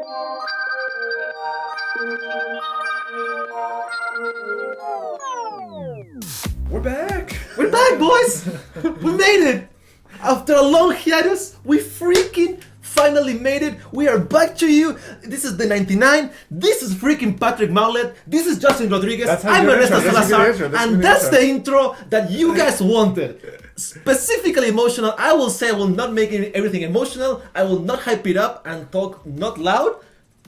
We're back! We're back, boys! We made it! After a long hiatus, we freaking finally made it. We are back to you. This is the 99. This is freaking Patrick Maulet. This is Justin Rodriguez. I'm Ernesto Salazar. And that's the intro that you guys wanted. Specifically emotional. I will say I will not make everything emotional. I will not hype it up and talk not loud.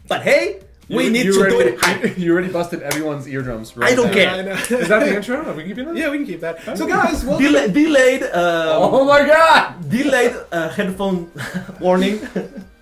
But hey, we need to do it hype. You already busted everyone's eardrums. Right I don't care. Is that the intro? Are we keeping that? Yeah, we can keep that. So guys, welcome. Delayed. Oh my god! Delayed headphone warning.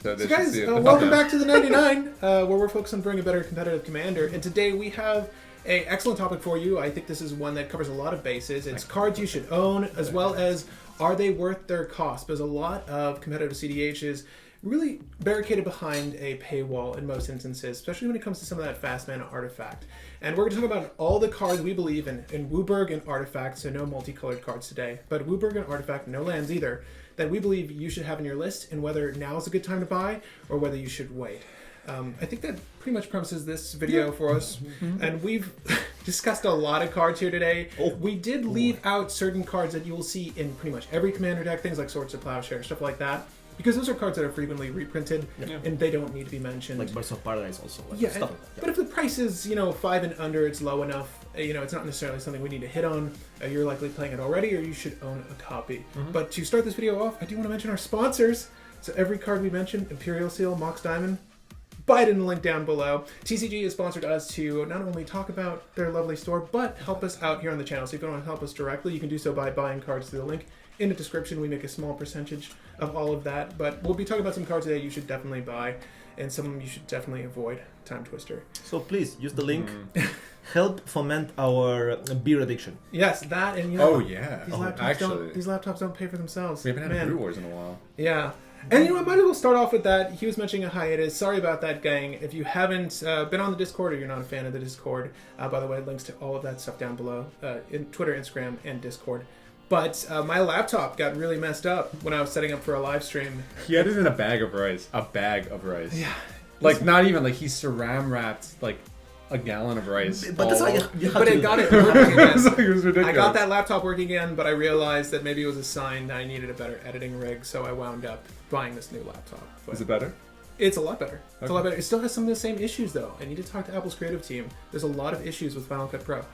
So guys, welcome back to the 99, where we're focused on bringing a better competitive commander. And today we have an excellent topic for you. I think this is one that covers a lot of bases. It's cards you should own, as well as are they worth their cost? Because a lot of competitive cEDH is really barricaded behind a paywall in most instances, especially when it comes to some of that fast mana artifact. And we're going to talk about all the cards we believe in WUBRG and Artifact, so no multicolored cards today, but WUBRG and Artifact, no lands either, that we believe you should have in your list, and whether now is a good time to buy or whether you should wait. I think that pretty much premises this video for us, and we've discussed a lot of cards here today. We did leave out certain cards that you will see in pretty much every commander deck, things like Swords of Plowshare, stuff like that. Because those are cards that are frequently reprinted, and they don't need to be mentioned. Like Birds of Paradise also. Like yeah, stuff like that. But if the price is, 5 and under, it's low enough, it's not necessarily something we need to hit on. You're likely playing it already, or you should own a copy. But to start this video off, I do want to mention our sponsors. So every card we mentioned, Imperial Seal, Mox Diamond, buy it in the link down below. TCG has sponsored us to not only talk about their lovely store, but help us out here on the channel. So if you want to help us directly, you can do so by buying cards through the link in the description. We make a small percentage of all of that, but we'll be talking about some cards today you should definitely buy, and some you should definitely avoid. Timetwister. So please use the link. Help foment our beer addiction. Yes, that and Oh yeah. These laptops don't pay for themselves. We haven't had a Brew Wars in a while. Yeah. And I might as well start off with that. He was mentioning a hiatus. Sorry about that, gang. If you haven't been on the Discord or you're not a fan of the Discord, by the way, links to all of that stuff down below in Twitter, Instagram, and Discord. But my laptop got really messed up when I was setting up for a live stream. He had it in a bag of rice. A bag of rice. Yeah. Like, not even, like, he saran wrapped, like, a gallon of rice. But that's why you have But to it got it working again. It was ridiculous. I got that laptop working again, but I realized that maybe it was a sign that I needed a better editing rig, so I wound up buying this new laptop. But Is it better? it's a lot better. It's a lot better. It still has some of the same issues, though. I need to talk to Apple's creative team. There's a lot of issues with Final Cut Pro.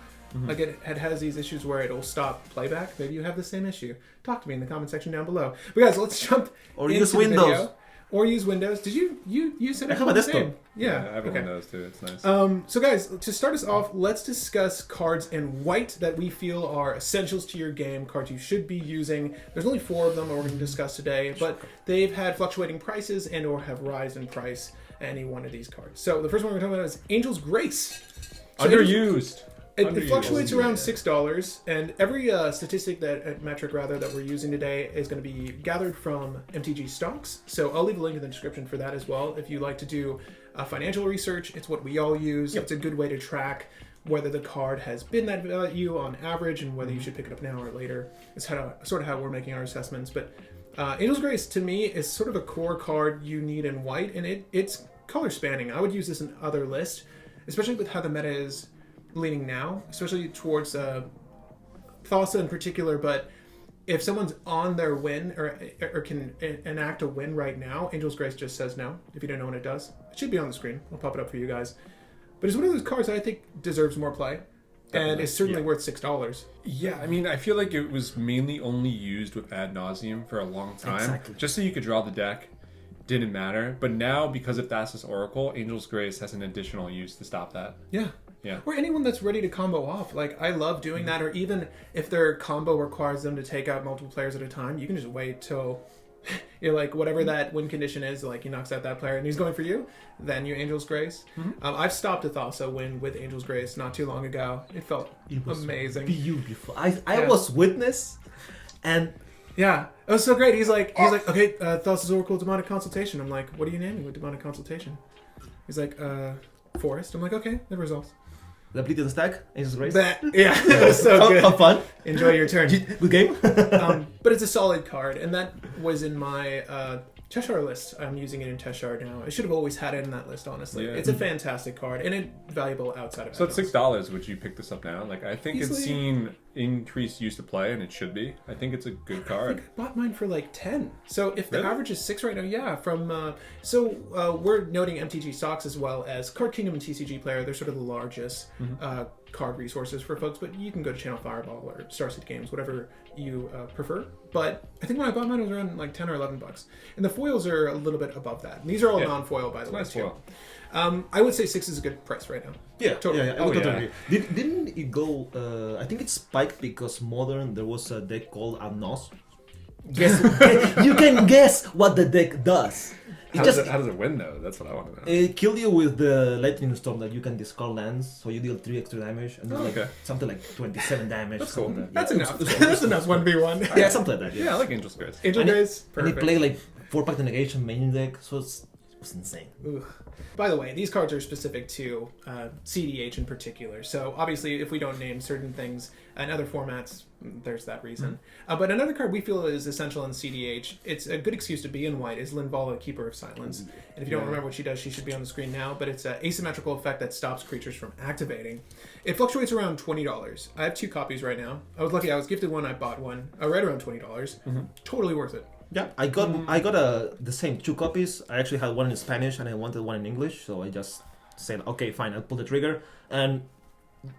Like it has these issues where it'll stop playback. Maybe you have the same issue. Talk to me in the comment section down below. But guys, let's jump Or into use the Windows. video. Or use Windows. Did you said I have a the desktop. same? Yeah. I have okay. Windows too. It's nice. So guys, to start us off, let's discuss cards in white that we feel are essentials to your game, cards you should be using. There's only 4 of them that we're going to discuss today, but they've had fluctuating prices and or have risen in price, any one of these cards. So the first one we're going to talk about is Angel's Grace. So Underused. It fluctuates around $6, and every statistic metric that we're using today is going to be gathered from MTG stocks. So I'll leave a link in the description for that as well. If you like to do financial research, it's what we all use. Yep. It's a good way to track whether the card has been that value on average and whether you should pick it up now or later. It's sort of how we're making our assessments. But Angel's Grace, to me, is sort of a core card you need in white, and it's color spanning. I would use this in other lists, especially with how the meta is leaning now, especially towards Thassa in particular. But if someone's on their win or can enact a win right now, Angel's Grace just says no. If you don't know what it does, it should be on the screen. I'll pop it up for you guys. But it's one of those cards that I think deserves more play. Definitely. And it's certainly worth $6. Yeah, I mean, I feel like it was mainly only used with AdNauseam for a long time. Exactly. Just so you could draw the deck. Didn't matter. But now, because of Thassa's Oracle, Angel's Grace has an additional use to stop that. Yeah. Yeah. Or anyone that's ready to combo off. Like, I love doing that. Or even if their combo requires them to take out multiple players at a time, you can just wait till you're like, whatever that win condition is, like he knocks out that player and he's going for you, then you Angel's Grace. I've stopped a Thassa win with Angel's Grace not too long ago. It felt amazing. Beautiful. I was witness, and yeah, it was so great. He's like, okay, Thassa's Oracle Demonic Consultation. I'm like, what are you naming with Demonic Consultation? He's like, Forest. I'm like, okay, the results. the Bleed and Stack, Angel's Grace. Yeah, it was so good. Have fun. Enjoy your turn. Good game. But it's a solid card, and that was in my Cheshire list. I'm using it in Cheshire now. I should have always had it in that list, honestly. Yeah. It's a fantastic card and it's valuable outside of So at Adnauseam. $6, would you pick this up now? Like, I think Easily. it's seen increased use to play, and it should be. I think it's a good I card. think I bought mine for like 10. So if the Really? average is 6 right now, yeah. We're noting MTG stocks as well as Card Kingdom and TCG Player. They're sort of the largest card resources for folks, but you can go to Channel Fireball or Starseed Games, whatever you prefer. But I think when I bought mine, it was around like 10 or $11. And the foils are a little bit above that. And these are all non-foil, by the way, Nice too. foil. I would say 6 is a good price right now. Yeah, Totally. I Oh, would yeah. totally agree. Didn't it go? I think it spiked because Modern there was a deck called AdNauseam. Guess you can guess what the deck does. It How just does it win, though? That's what I want to know. it killed you with the lightning storm that you can discard lands, so you deal 3 extra damage and do like okay. something like 27 damage. That's cool. something like That's that. enough. That's enough 1v1. Yeah, something like that. Yeah, Yeah. I like Angel's Grace. Angel And it- Days, And perfect. he played like 4-pack the negation main deck, so it was insane. Ugh. By the way, these cards are specific to cEDH in particular. So obviously, if we don't name certain things in other formats, there's that reason. But another card we feel is essential in cEDH, it's a good excuse to be in white, is Linvala, Keeper of Silence. And if you don't remember what she does, she should be on the screen now. But it's an asymmetrical effect that stops creatures from activating. It fluctuates around $20. I have 2 copies right now. I was lucky; I was gifted one. I bought one. Right around $20. Totally worth it. Yeah, I got the same 2 copies. I actually had one in Spanish and I wanted one in English, so I just said, okay, fine, I'll pull the trigger, and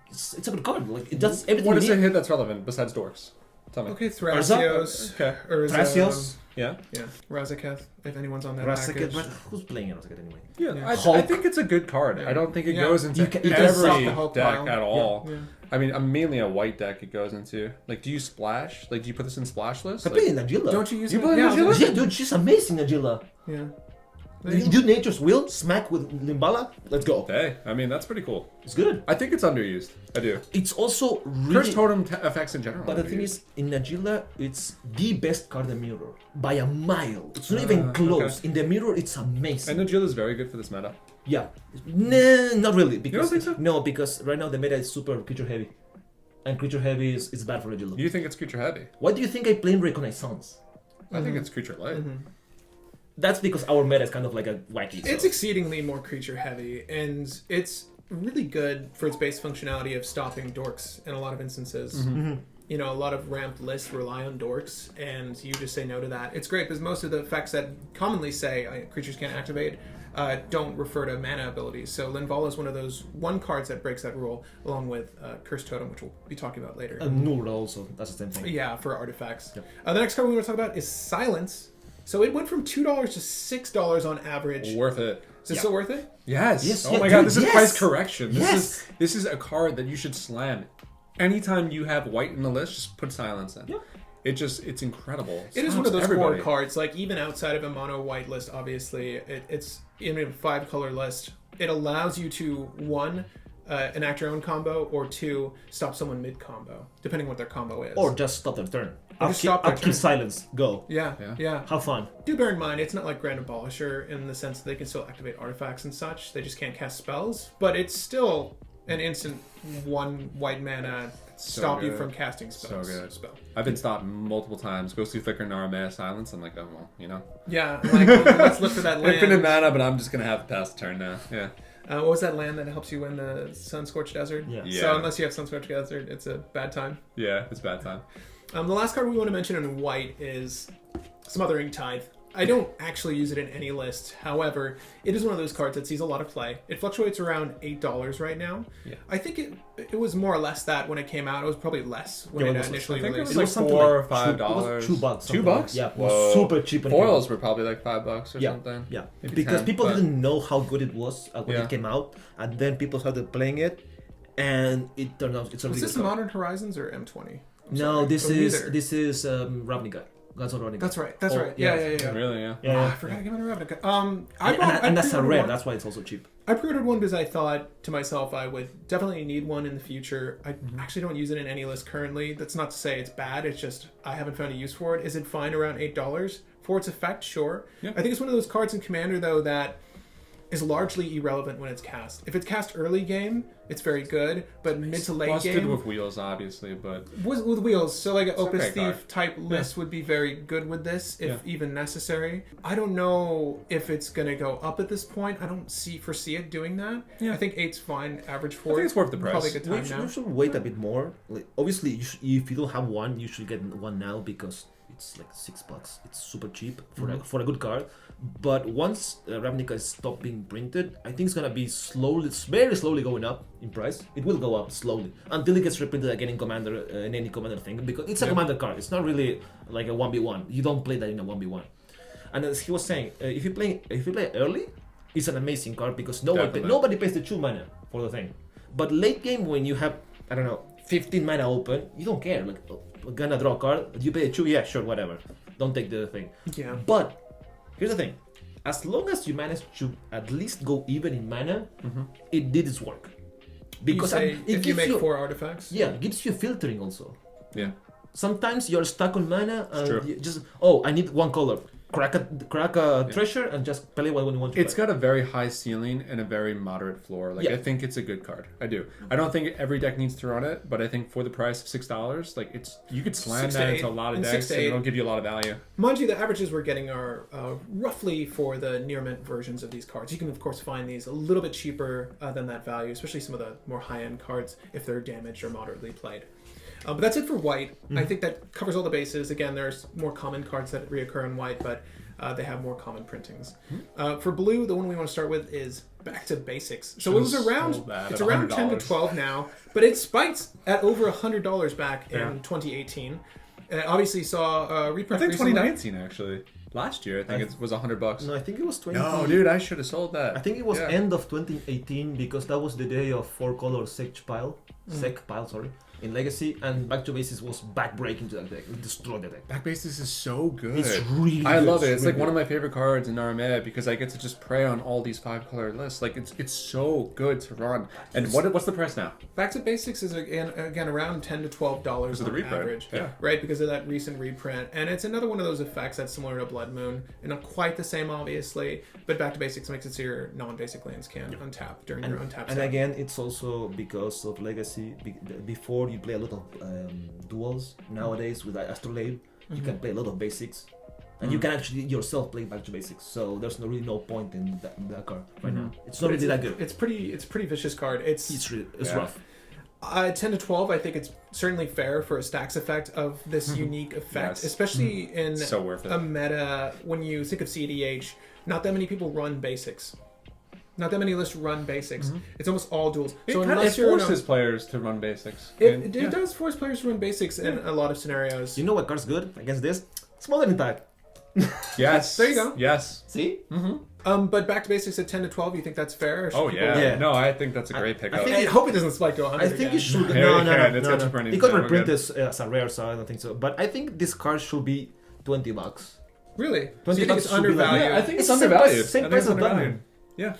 it's a good card. Like it does everything. What is you a need. hit that's relevant besides dorks? Tell me. Okay, Thrasios. Okay. Or Thrasios. Yeah. Yeah, Razaketh, if anyone's on that Razaket, package. but who's playing Razaket anyway? Yeah, Yeah. I Hulk. think it's a good card. Yeah. I don't think it Yeah. goes into You can stop every the Hulk deck pile. at all. Yeah. I mean, I'm mainly a white deck it goes into. Like, do you splash? Like, do you put this in splash list? I Like, play in Agila. Don't you use You it? play yeah, Agila? Yeah, dude, she's amazing, Agila. Yeah. You do Nature's Will, smack with Limbala, let's go. hey, I mean, that's pretty cool. It's good. I think it's underused. I do. It's also really... Curse Totem effects in general. But the are thing underused. is, in Agila, it's the best card in the mirror. By a mile. It's not even close. okay. In the mirror, it's amazing. And Agila is very good for this meta. Yeah. Nah, not really. Because, think so? No, because right now the meta is super creature heavy. And creature heavy is bad for Agila. You think it's creature heavy? Why do you think I play in Reconnaissance? I think it's creature light. That's because our meta is kind of like a wacky. It's so. exceedingly more creature heavy, and it's really good for its base functionality of stopping dorks in a lot of instances. You know, a lot of ramped lists rely on dorks, and you just say no to that. It's great because most of the effects that commonly say creatures can't activate don't refer to mana abilities. So Linvala is one of those cards that breaks that rule, along with Curse Totem, which we'll be talking about later. And Nur also, that's the same thing. Yeah, for artifacts. Yep. The next card we want to talk about is Silence. So it went from $2 to $6 on average. Worth it. Is it still worth it? Yes. Yes, Oh yeah, my god, dude, this is yes. price correction. Yes. This is a card that you should slam. Anytime you have white in the list, just put silence in. Yep. It's incredible. It is one of those Everybody. core cards. Like even outside of a mono white list, obviously, it's in a 5-color list. It allows you to 1, enact your own combo, or 2, stop someone mid combo, depending what their combo is. Or just stop their turn. Or just stop their Upkeep turn. silence. Go. yeah. Have fun. Do bear in mind, it's not like Grand Abolisher in the sense that they can still activate artifacts and such. They just can't cast spells, but it's still an instant 1 white mana So stop you good. from casting spells. So good. Spell. I've been stopped multiple times. Ghostly Flicker, Naramea, Silence. I'm like, oh well, you know. Yeah, like let's look for that land. Infinite mana, but I'm just gonna have to pass the turn now. Yeah. What was that land that helps you win the Sunscorched Desert? Yeah. Yeah. So unless you have Sunscorched Desert, it's a bad time. Yeah, it's bad time. The last card we want to mention in white is Smothering Tithe. I don't actually use it in any list. However, it is one of those cards that sees a lot of play. It fluctuates around $8 right now. Yeah. I think it was more or less that when it came out. It was probably less when Yeah, it it was- initially I think it released. was like something $4 or like $5. $2. something $2? like- Yeah, it Whoa. was super cheap. when it came out. Foils were probably like $5 or Yeah, something. yeah. Maybe Because 10, people but- didn't know how good it was when Yeah. it came out, and then people started playing it, and it turned out it's a Was really this good card. Modern Horizons or M20? I'm No, sorry. this Oh, is neither. Ravnica. That's all Ravnica. That's right. That's Oh, right. Yeah. Really, yeah. Yeah, I forgot to give it a Ravnica. I and that's a pre-ordered rare. one. That's why it's also cheap. I pre-ordered one because I thought to myself I would definitely need one in the future. I actually don't use it in any list currently. That's not to say it's bad. It's just I haven't found a use for it. Is it fine around $8 for its effect? Sure. Yeah. I think it's one of those cards in Commander though that is largely irrelevant when it's cast. If it's cast early game, it's very good, but mid to late Busted game with wheels, obviously, but with wheels. So like an Opus okay Thief card. type list would be very good with this, if even necessary. I don't know if it's gonna go up at this point. I don't foresee it doing that. Yeah. I think 8's fine. Average 4. I think it's worth the price. Probably a good time now. You should wait a bit more. Like, obviously, if you don't have one, you should get one now because it's like $6. It's super cheap for a good card. But once Ravnica stopped being printed, I think it's gonna be very slowly going up in price. It will go up slowly until it gets reprinted again in Commander, in any Commander thing, because it's a Commander card. It's not really like a 1v1. You don't play that in a 1v1. And as he was saying, if you play early, it's an amazing card because nobody pays the 2 mana for the thing. But late game, when you have 15 mana open, you don't care. Like, we're gonna draw a card. You pay a 2, yeah, sure, whatever. Don't take the thing. Yeah. But here's the thing: as long as you manage to at least go even in mana, it did its work. Because if you make 4 artifacts. Yeah, it gives you filtering also. Yeah. Sometimes you're stuck on mana and true. you just I need one color. Crack a treasure and just play what you want to It's play. got a very high ceiling and a very moderate floor. Like I think it's a good card. I do. I don't think every deck needs to run it, but I think for the price of $6, like you could slam 6 to that 8, into a lot of and decks 6 to and 8. it'll give you a lot of value. Mind you, the averages we're getting are roughly for the near mint versions of these cards. You can of course find these a little bit cheaper than that value, especially some of the more high-end cards if they're damaged or moderately played. But that's it for white. I think that covers all the bases. Again, there's more common cards that reoccur in white, but they have more common printings. For blue, the one we want to start with is Back to Basics. So it was around, it's around $10 to $12 now, but it spiked at over $100 back in 2018. Obviously saw a reprint. I think recently. 2019 actually. Last year, I think it was $100. No, I think it was 20. No, dude, I should have sold that. I think it was end of 2018 because that was the day of 4-color Sec pile, in Legacy, and Back to Basics was backbreaking to that deck. It destroyed the deck. Back Basis is so good. It's really I good. love it. It's really like one of my favorite cards in Narmed because I get to just prey on all these 5-color lists. Like it's so good to run. And what's the price now? Back to Basics is again around $10 to $12 the on reprint. average, Yeah. right? Because of that recent reprint, and it's another one of those effects that's similar to Blood Moon, and not quite the same, obviously. But Back to Basics makes it so your non-basic lands can untap during your untap. And again, it's also because of Legacy. Before you play a lot of duels nowadays with Astrolabe, you can play a lot of basics, and you can actually yourself play Back to Basics. So there's really no point in that card right now. It's not really that good. It's pretty vicious card. It's rough. 10 to 12, I think it's certainly fair for a stacks effect of this unique effect, especially in So worth it. a meta. When you think of cEDH, not that many people run basics. Not that many lists run basics. It's almost all duels. It So kind of unless you're forces players to run basics. it does force players to run basics in a lot of scenarios. You know what card's good against this? Smothering Pack. Yes. There you go. Yes. See? But Back to Basics at 10 to 12, you think that's fair? Or should Oh people- yeah. Yeah. No, I think that's a great pickup. I hope it doesn't spike to 100 I think again. it should. Yeah, No, it no, can. no, It's no, got no. two printing It got time, reprinted we're as a rare, so I don't think so. But I think this card should be $20. Really? So 20 you think it's bucks should be like- undervalued? Yeah, I think it's It's same undervalued. price- same I think it's price as Blood undervalued. Moon. Yeah.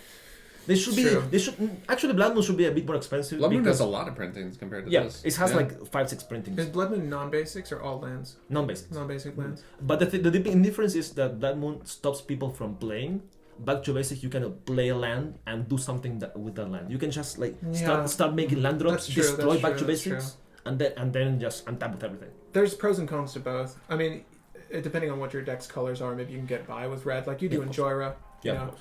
They should be. True. They should actually. Blood Moon should be a bit more expensive. Blood Moon because, does a lot of printings compared to Yeah, this. it has Yeah. like 5-6 printings, Is Blood Moon non-basics or all lands? non-basic. Non-basic lands. But the big difference is that Blood Moon stops people from playing. Back to basic, you can play a land and do something with that land. You can just like start making land drops, That's true, destroy that's Back true, to that's basics, and then just untap with everything. There's pros and cons to both. I mean, depending on what your deck's colors are, maybe you can get by with red, like you do in Joyra. Yeah, You know?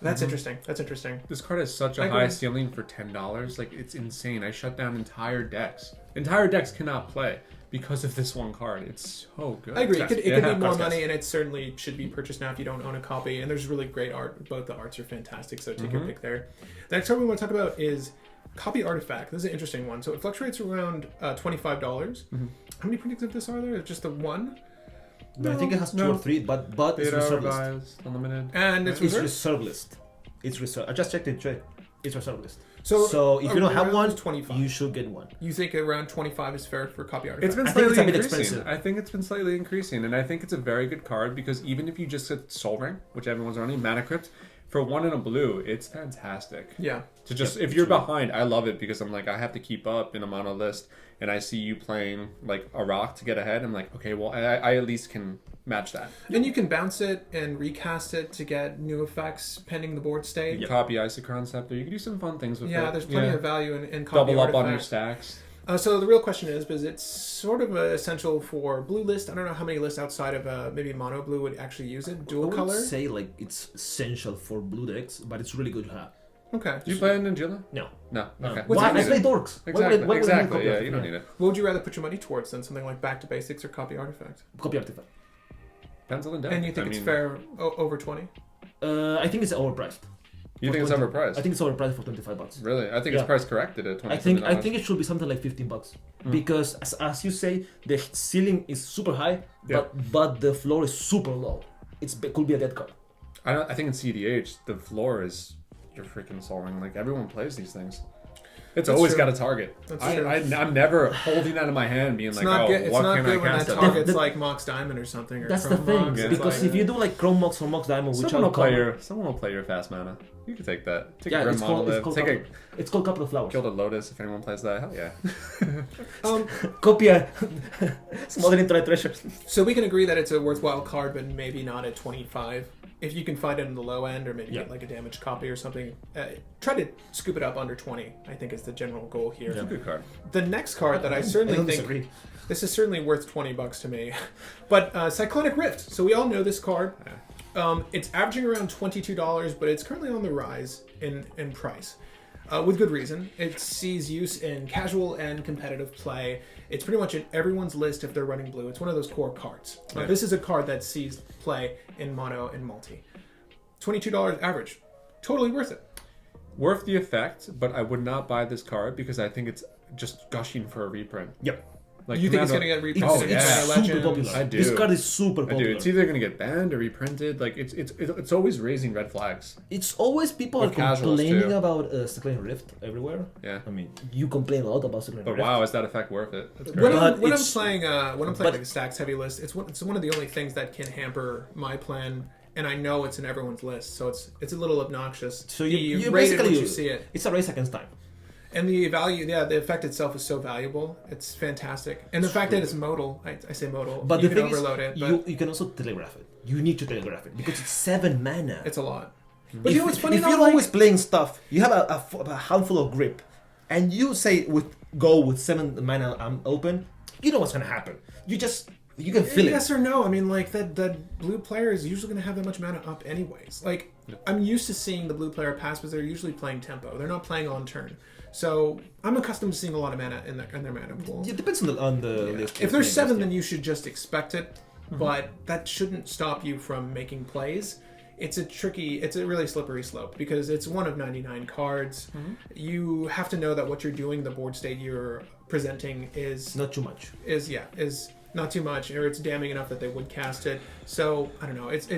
That's interesting. That's interesting. This card has such I a high agree. ceiling for $10. Like it's insane. I shut down entire decks. Entire decks cannot play because of this one card. It's so good. I agree. It could be more cost money, and it certainly should be purchased now if you don't own a copy. And there's really great art. Both the arts are fantastic, so take your pick there. The next card we want to talk about is Copy Artifact. This is an interesting one. So it fluctuates around $25. How many printings of this are there? Just the one? I think it has 2 or 3, but it's Beta reserve list. revised, unlimited. And it's It's reserved? reserve list. It's reserve. I just checked it, Trey. It's reserve list. So if you don't have around one, 25. you should get one. You think around 25 is fair for Copy Artifact? It's been I think slightly it's a bit increasing. expensive. I think it's been slightly increasing, and I think it's a very good card because even if you just get Soul Ring, which everyone's running, Mana Crypt, for 1 and a blue, it's fantastic. Yeah. To just if you're behind, I love it because I'm like I have to keep up in a mono list, and I see you playing like a rock to get ahead. I'm like, okay, well I at least can match that. And you can bounce it and recast it to get new effects pending the board state. You copy Isochron Scepter. You can do some fun things with it. Yeah, there's plenty of value in copy double up artifacts. on your stacks. So the real question is it's sort of essential for blue list. I don't know how many lists outside of maybe mono blue would actually use it. Dual color? I would say like it's essential for blue decks, but it's really good to have. Okay. Do you play in Gilda? No. No. Okay. Why? I play dorks. Exactly. Yeah, you don't need it. What would you rather put your money towards then? Something like Back to Basics or Copy Artifact? Copy Artifact. Pencil and deck. And you think it's fair over 20? I think it's overpriced. You think it's overpriced? I think it's overpriced for $25. Really? I think it's price corrected at $20. I think it should be something like $15 because as you say, the ceiling is super high, but the floor is super low. It could be a dead card. I think in cEDH the floor is you're freaking solving. Like everyone plays these things. It's That's always true. got a target. I'm never holding that in my hand, being like, what can I cast? That target's like Mox Diamond or something. Or that's the thing, Mox, because if you do like Chrome Mox or Mox Diamond, which someone will play your fast mana. You can take that. Take a Grim Monolith. It's called Couple of Flowers. Gilda Lotus. If anyone plays that, hell yeah. Copy Smothering Treasures. So we can agree that it's a worthwhile card, but maybe not at 25. If you can find it in the low end, or maybe get like a damaged copy or something, try to scoop it up under 20. I think is the general goal here. It's a good card. The next card that I certainly think this is certainly worth $20 to me, but Cyclonic Rift. So we all know this card. It's averaging around $22, but it's currently on the rise in price. With good reason. It sees use in casual and competitive play. It's pretty much in everyone's list if they're running blue. It's one of those core cards. This is a card that sees play in mono and multi. $22 average. Totally worth it. Worth the effect, but I would not buy this card because I think it's just gushing for a reprint. Yep. Like you think it's going to get reprinted? It's super popular. I do. This card is super popular. I do. It's either going to get banned or reprinted. Like it's always raising red flags. It's always people are complaining about Cyclonic Rift everywhere. Yeah. I mean, you complain a lot about Cyclonic Rift. But wow, is that effect worth it? That's When great. I'm playing like a stacks heavy list, it's one of the only things that can hamper my plan. And I know it's in everyone's list, so it's a little obnoxious. So you rate it basically when you see it. It's a race against time. And the value, the effect itself is so valuable. It's fantastic. And the fact that it's modal, I say modal, but you the can thing overload is, it. But you can also telegraph it. You need to telegraph it because it's 7 mana. it's a lot. But you know what's funny? If you're always playing stuff, you have a handful of grip, and you say go with 7 mana open, you know what's gonna happen. You can feel it. Yes or no? I mean, like that blue player is usually going to have that much mana up anyways. Like I'm used to seeing the blue player pass, but they're usually playing tempo. They're not playing on turn. So I'm accustomed to seeing a lot of mana in their mana pool. It depends on the list. If there's 7, then you should just expect it. But that shouldn't stop you from making plays. It's a really slippery slope because it's one of 99 cards. You have to know that what you're doing, the board state you're presenting is not too much. Is not too much, or it's damning enough that they would cast it. So I don't know. It's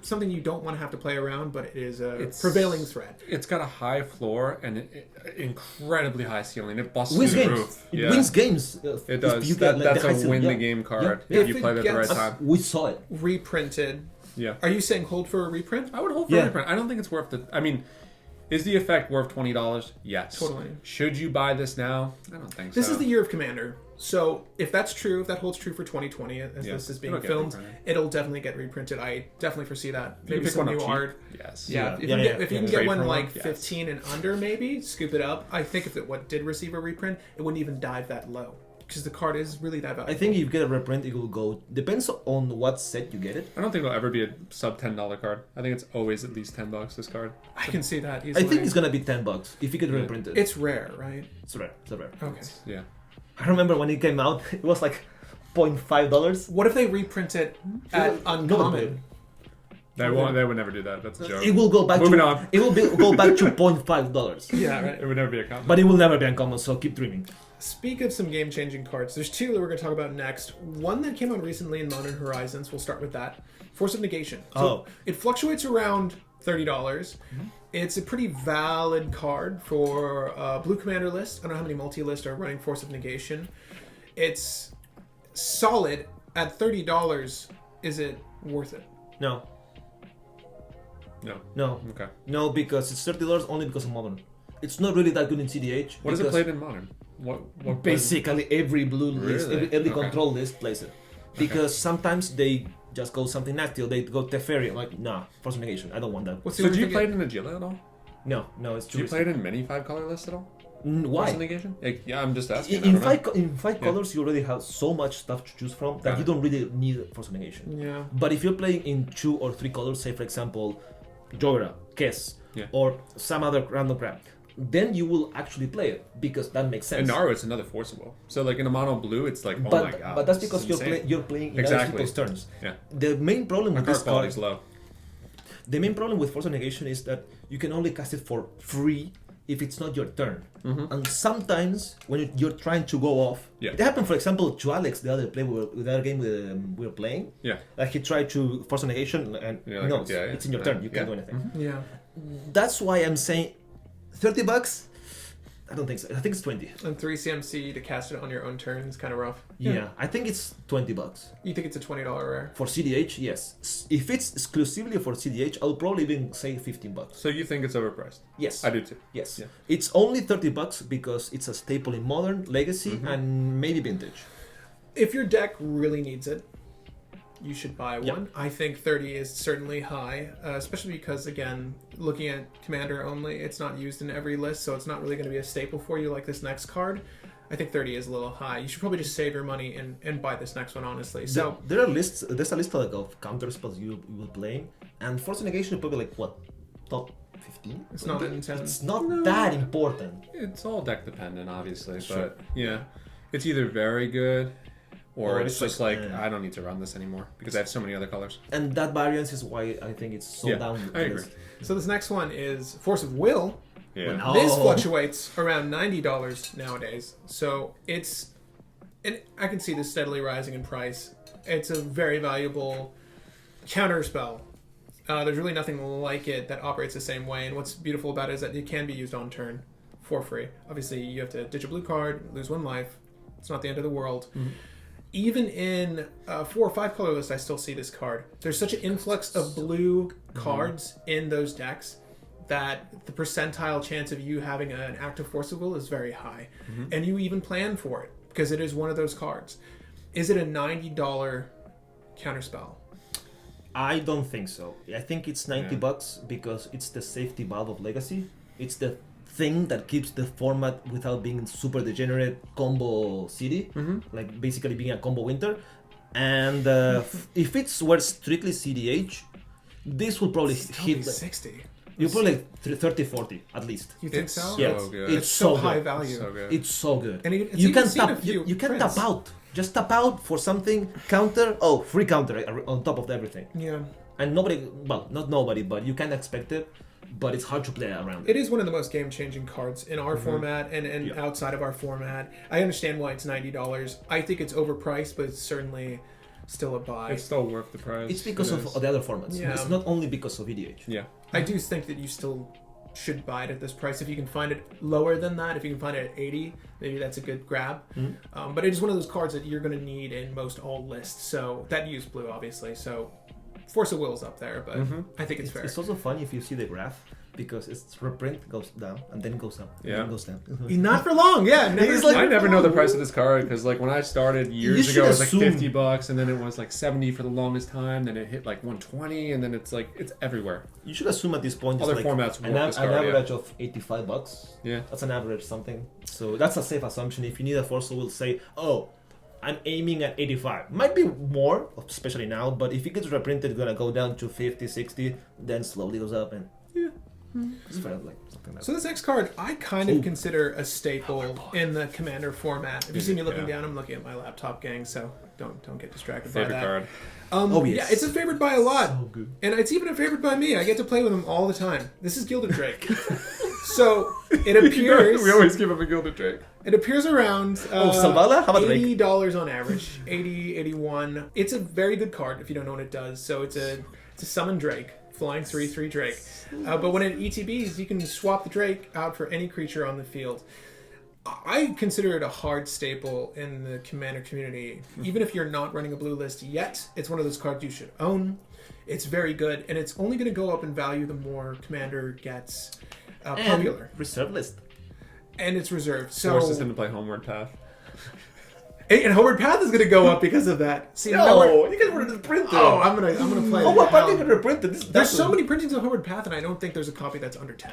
something you don't want to have to play around, but it is a prevailing threat. It's got a high floor and an incredibly high ceiling. It busts wins through the games. roof. It wins games. It does. That's a win the game card if you play it at the right time. We saw it Reprinted. Yeah. Are you saying hold for a reprint? I would hold for a reprint. I don't think it's worth it. I mean, is the effect worth $20? Yes. Totally. Should you buy this now? I don't think so. This is the year of Commander. So if that's true, if that holds true for 2020 as this is being filmed, it'll definitely get reprinted. I definitely foresee that. Maybe some new art. Yes. Yeah. If you can get one like 15 and under, maybe scoop it up. I think if what did receive a reprint, it wouldn't even dive that low because the card is really that valuable. I think if you get a reprint, it will go. Depends on what set you get it. I don't think it'll ever be a sub $10 card. I think it's always at least $10. This card. I can see that easily. I think it's gonna be $10 if you get reprinted. It's rare, right? It's rare. Okay. Yeah. I remember when it came out, it was like $0.5. What if they reprint it at uncommon? They would never do that. That's a joke. It will go back. Moving on. It will go back to $0.5. Yeah, right. It would never be a common. But it will never be uncommon. So keep dreaming. Speak of some game-changing cards. There's 2 that we're going to talk about next. One that came out recently in Modern Horizons. We'll start with that. Force of Negation. So it fluctuates around $30. It's a pretty valid card for a blue commander list. I don't know how many multi-lists are running Force of Negation. It's solid at $30. Is it worth it? No. No. No. Okay. No, because it's $30 only because of Modern. It's not really that good in cEDH. What is it played in Modern? What Basically, every blue list, Really? every Okay. control list plays it. Because sometimes they just go something nasty, or they go Teferi. Like, nah, Force of Negation. I don't want that. What's the So other do you thing play it in Agila at all? No, it's Do too you play risky. it in many 5-color lists at all? Why? Force of Negation? Yeah, I'm just asking. In I don't know. five Yeah. colors, you already have so much stuff to choose from that Got you it. don't really need Force of Negation. Yeah. But if you're playing in 2 or 3 colors, say for example, Jogra, Kess, Yeah. or some other random crap, then you will actually play it because that makes sense. In Naru, it's another forcible. So like in a mono blue, it's like, oh but my god. but that's this because is you're insane. you're playing in other Exactly. people's turns. Yeah. The main problem My with card this quality's card, low. the main problem with Force of Negation is that you can only cast it for free if it's not your turn. Mm-hmm. And sometimes when you're trying to go off, Yeah. it happened, for example, to Alex the other game we were playing. Yeah. Like he tried to Force of Negation and Yeah, like, no, yeah, it's in your yeah. turn. You can't Yeah. do anything. Yeah. That's why I'm saying $30. I don't think so. I think it's 20. And 3 CMC to cast it on your own turn is kind of rough. Yeah, I think it's $20. You think it's a $20 rare? For cEDH, yes. If it's exclusively for cEDH, I'll probably even say $15. So you think it's overpriced? Yes. I do too. Yes. Yeah. It's only $30 because it's a staple in Modern, Legacy, Mm-hmm. and maybe Vintage. If your deck really needs it, you should buy Yeah. one. I think 30 is certainly high, especially because, again, looking at Commander only, it's not used in every list, so it's not really going to be a staple for you like this next card. I think 30 is a little high. You should probably just save your money and buy this next one, honestly. So There are lists. There's a list of counter spells you will play, and Force of Negation is probably like what, top 15? it's not in 10. It's not that important. It's all deck dependent, obviously, Sure. but yeah, it's either very good or Or it's it's just like, like I don't need to run this anymore because I have so many other colors. And that variance is why I think it's so Yeah, down. I agree. So this next one is Force of Will. Yeah. Oh. This fluctuates around $90 nowadays. So it's, and I can see this steadily rising in price. It's a very valuable counter spell. There's really nothing like it that operates the same way. And what's beautiful about it is that it can be used on turn for free. Obviously, you have to ditch a blue card, lose 1 life. It's not the end of the world. Mm-hmm. Even in 4 or 5 color lists, I still see this card. There's such an influx of blue cards in those decks that the percentile chance of you having an active Force of Will is very high. And you even plan for it because it is one of those cards. Is it a $90 counterspell? I don't think so. I think it's $90 Yeah. because it's the safety valve of Legacy. It's the thing that keeps the format without being super degenerate combo city, like basically being a combo winter. And if it's were strictly cEDH, this will probably It's hit. only Like, 60. you probably like 30, 40 at least. You think It's so? so Yeah, good. it's so high good. value. So good. It's so good. And it's you even can seen a tap. few You can prints. tap out. Just tap out for something counter. Oh, free counter on top of everything. Yeah. And nobody, well, not nobody, but you can expect it. But it's hard to play around. It is one of the most game-changing cards in our format and Yeah. outside of our format. I understand why it's $90. I think it's overpriced, but it's certainly still a buy. It's still worth the price. It's because It of is. the other formats. Yeah. It's not only because of EDH. Yeah. I do think that you still should buy it at this price. If you can find it lower than that, if you can find it at 80, maybe that's a good grab. But it is one of those cards that you're going to need in most all lists. So that use blue, obviously. So Force of Will is up there, but I think it's fair. It's also funny if you see the graph because its reprint goes down and then goes up. And Yeah. then goes down. Not for long, yeah. Never, It's like- I never know the price of this card because like when I started You years should ago, it was like assume- $50, and then it was like 70 for the longest time. Then it hit like 120, and then it's like it's everywhere. You should assume at this point Other it's like formats an, work this an card, yeah. average of $85. Yeah. That's an average something. So that's a safe assumption. If you need a force, we'll say, oh, I'm aiming at 85. Might be more, especially now, but if it gets reprinted, it's gonna go down to 50, 60, then slowly goes up and it's fair, like something like So this next card, I kind of consider a staple in the Commander format. If you see me looking Yeah. down, I'm looking at my laptop, gang. So don't get distracted Favorite by that. card. Oh, yes. Yeah, it's a favorite by a lot, So good. and it's even a favorite by me. I get to play with him all the time. This is Gilda Drake. So it appears we always give him a Gilda Drake. it appears around Salvala? How about Drake? $80 on average, 80, 81. It's a very good card if you don't know what it does. So it's a summon Drake, flying 3/3 Drake. But when it ETBs, you can swap the Drake out for any creature on the field. I consider it a hard staple in the Commander community. Even if you're not running a blue list yet, it's one of those cards you should own. It's very good, and it's only going to go up in value the more Commander gets popular. Reserve list. And it's reserved. So Forces him to play Homeward Path. and Homeward Path is going to go up because of that. See, No, you guys were just printed. Oh, I'm gonna play. Homeward Path is reprinted. There's so many printings of Homeward Path, and I don't think there's a copy that's under 10.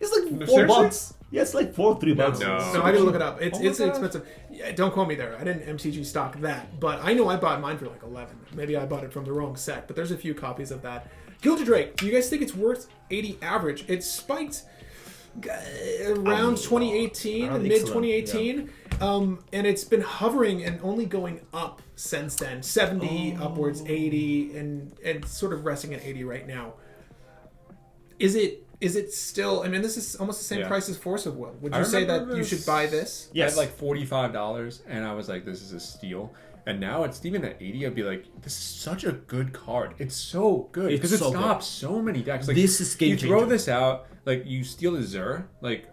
It's like Seriously? $4. Yeah, it's like $3. No, I didn't look it up. It's God. expensive. Yeah, don't quote me there. I didn't MTG stock that, but I know I bought mine for like 11. Maybe I bought it from the wrong set, but there's a few copies of that. Gilda Drake. Do you guys think it's worth 80 average? It spiked around 2018, mid 2018, and it's been hovering and only going up since then. 70 upwards, 80, and sort of resting at 80 right now. Is it still? I mean, this is almost the same price as Force of Will. Would you say that you should buy this? Yes. I had like $45, and I was like, "This is a steal." And now it's even at 80. I'd be like, "This is such a good card. It's so good because it stops so many decks. Like this is game you changer. throw this out, like you steal the Zur, like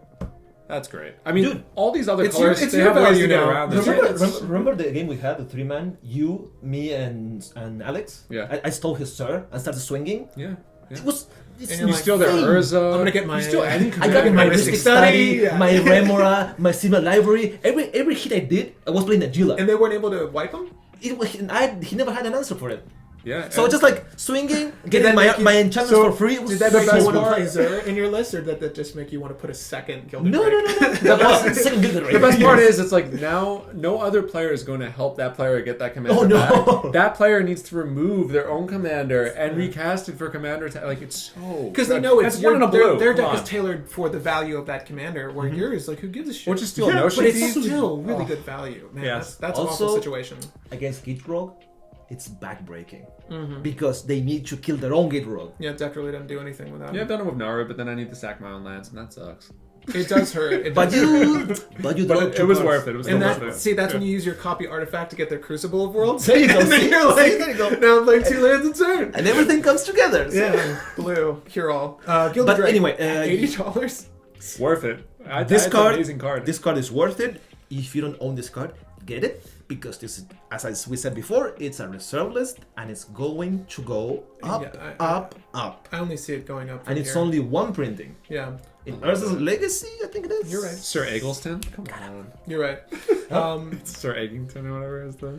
that's great. I mean, Dude, all these other it's colors, your- it's they your have ways value to get now. around this. Remember the game we had, the 3-man? You, me, and Alex? Yeah. I stole his Sir and started swinging. Yeah. It was... And You you're like, steal their Urza. I'm gonna get my. You steal any I got my Ristic Ristic Study, Study, my Remora, my Silver Library. Every hit I did, I was playing a Gilda. And they weren't able to wipe them? He never had an answer for it. Yeah. So just like swinging, that getting make you- my enchantments so for free. It was Did that so make you want to fun. play Zur in your list, or did that just make you want to put a second Gilda No. Drake? That was second Gilda Drake. The best part is, it's like now no other player is going to help that player get that commander Oh, no. back. That player needs to remove their own commander and recast it for commander. Like it's so Because they know it's That's one in a blue. their deck Come is on. tailored for the value of that commander, where yours, like, who gives a shit? Which is still no but shit. it's still really good value, man. Yes. That's an Also- awful situation. Against Gate Rogue, it's backbreaking. Because they need to kill their own Gate Rogue. Yeah, deck really doesn't do anything without Yeah, I've it. done it with Naru, but then I need to sack my own lands, and that sucks. It does hurt. It But does hurt. you But draw it two was cards. worth it. It was And worth that, it. see, that's when you use your copy artifact to get their Crucible of Worlds. There you go. And then See? you're like, See? There you go. now I'm playing 2 lands in turn. And everything comes together. So. Yeah, blue, cure all. Gilda But Drake, anyway, $80. Worth it. This It's card, an amazing card. This card is worth it. If you don't own this card, get it. Because this is, as we said before, it's a reserve list and it's going to go up, Yeah, up. I only see it going up. From And it's here. only one printing. Yeah, In Urza's Legacy, I think it is. You're right. Sir Eggleston? Come on. you're right. Sir Eggington or whatever it is the.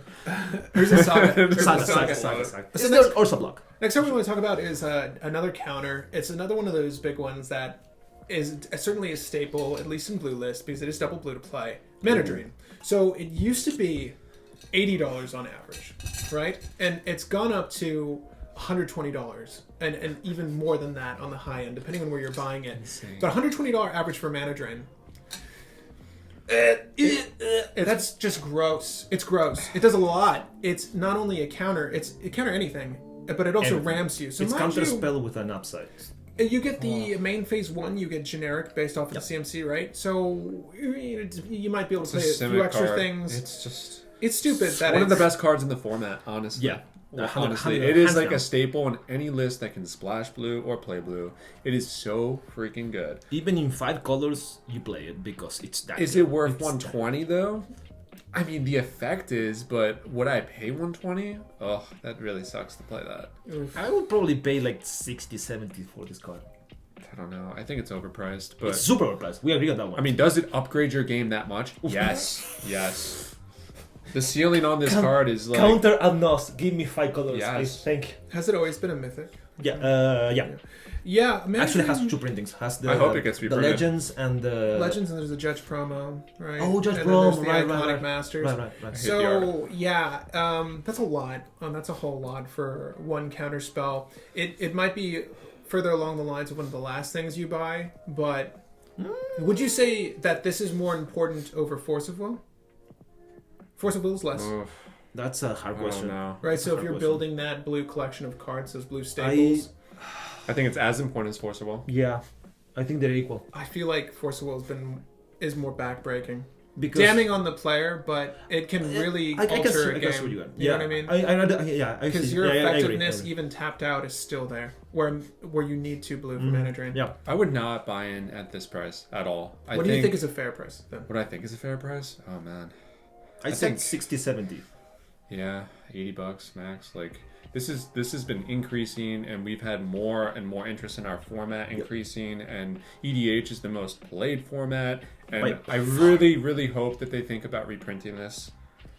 Here's a saga. Here's a Saga. saga. It's their Urza block. Next time we want to talk about is another counter. It's another one of those big ones that is certainly a staple, at least in blue list, because it is double blue to play. Mana Drain. So it used to be $80 on average, right? And it's gone up to $120 and even more than that on the high end, depending on where you're buying it. Insane. But $120 average for Mana Drain. That's just gross. It's gross. It does a lot. It's not only a counter, it counter anything, but it also Everything. rams you. So It's mind counter you, spell with an upside. you get the main phase 1, you get generic based off of the CMC, right? So you might be able to play a few Simic extra card. things. It's just It's stupid that one of the it's- best cards in the format, honestly. Yeah. Honestly, 100 it is hands like down. a staple in any list that can splash blue or play blue. It is so freaking good. Even in 5 colors, you play it because it's that. Is good. it worth It's 120 though? I mean, the effect is, but would I pay 120? Oh, that really sucks to play that. I would probably pay like 60, 70 for this card. I don't know. I think it's overpriced, but It's super overpriced. We agree on that one. I mean, does it upgrade your game that much? Yes, yes. The ceiling on this card is like counter AdNauseam. Give me 5 colors. Yes. I think. Has it always been a mythic? Yeah. Yeah, Mana Actually, it Drain- has 2 printings. Has the I hope it gets the reprinted. Legends and the Legends, and there's the Judge promo, right? Oh, Judge and then there's promo, the right, Iconic right. Masters. Right. hate the So yeah, that's a lot. That's a whole lot for one counter spell. It might be further along the lines of one of the last things you buy, but would you say that this is more important over Force of Will? Force of Will is less, Oof, That's a hard I don't question. know. right? So if you're Hard question. building that blue collection of cards, those blue staples, I think it's as important as Force of Will. Yeah, I think they're equal. I feel like Force of Will is more backbreaking. Because Damning on the player, but it can really I can alter see a game. what you got. You know what I mean? I Because see. your Yeah, I agree, effectiveness, I agree. even tapped out, is still there. Where you need 2 blue for Mana Drain. Yeah. I would not buy in at this price at all. What do you think is a fair price then? What I think is a fair price? Oh man, I think- said 60, 70. yeah, $80 max. Like this has been increasing, and we've had more and more interest in our format increasing, and EDH is the most played format, and I really hope that they think about reprinting this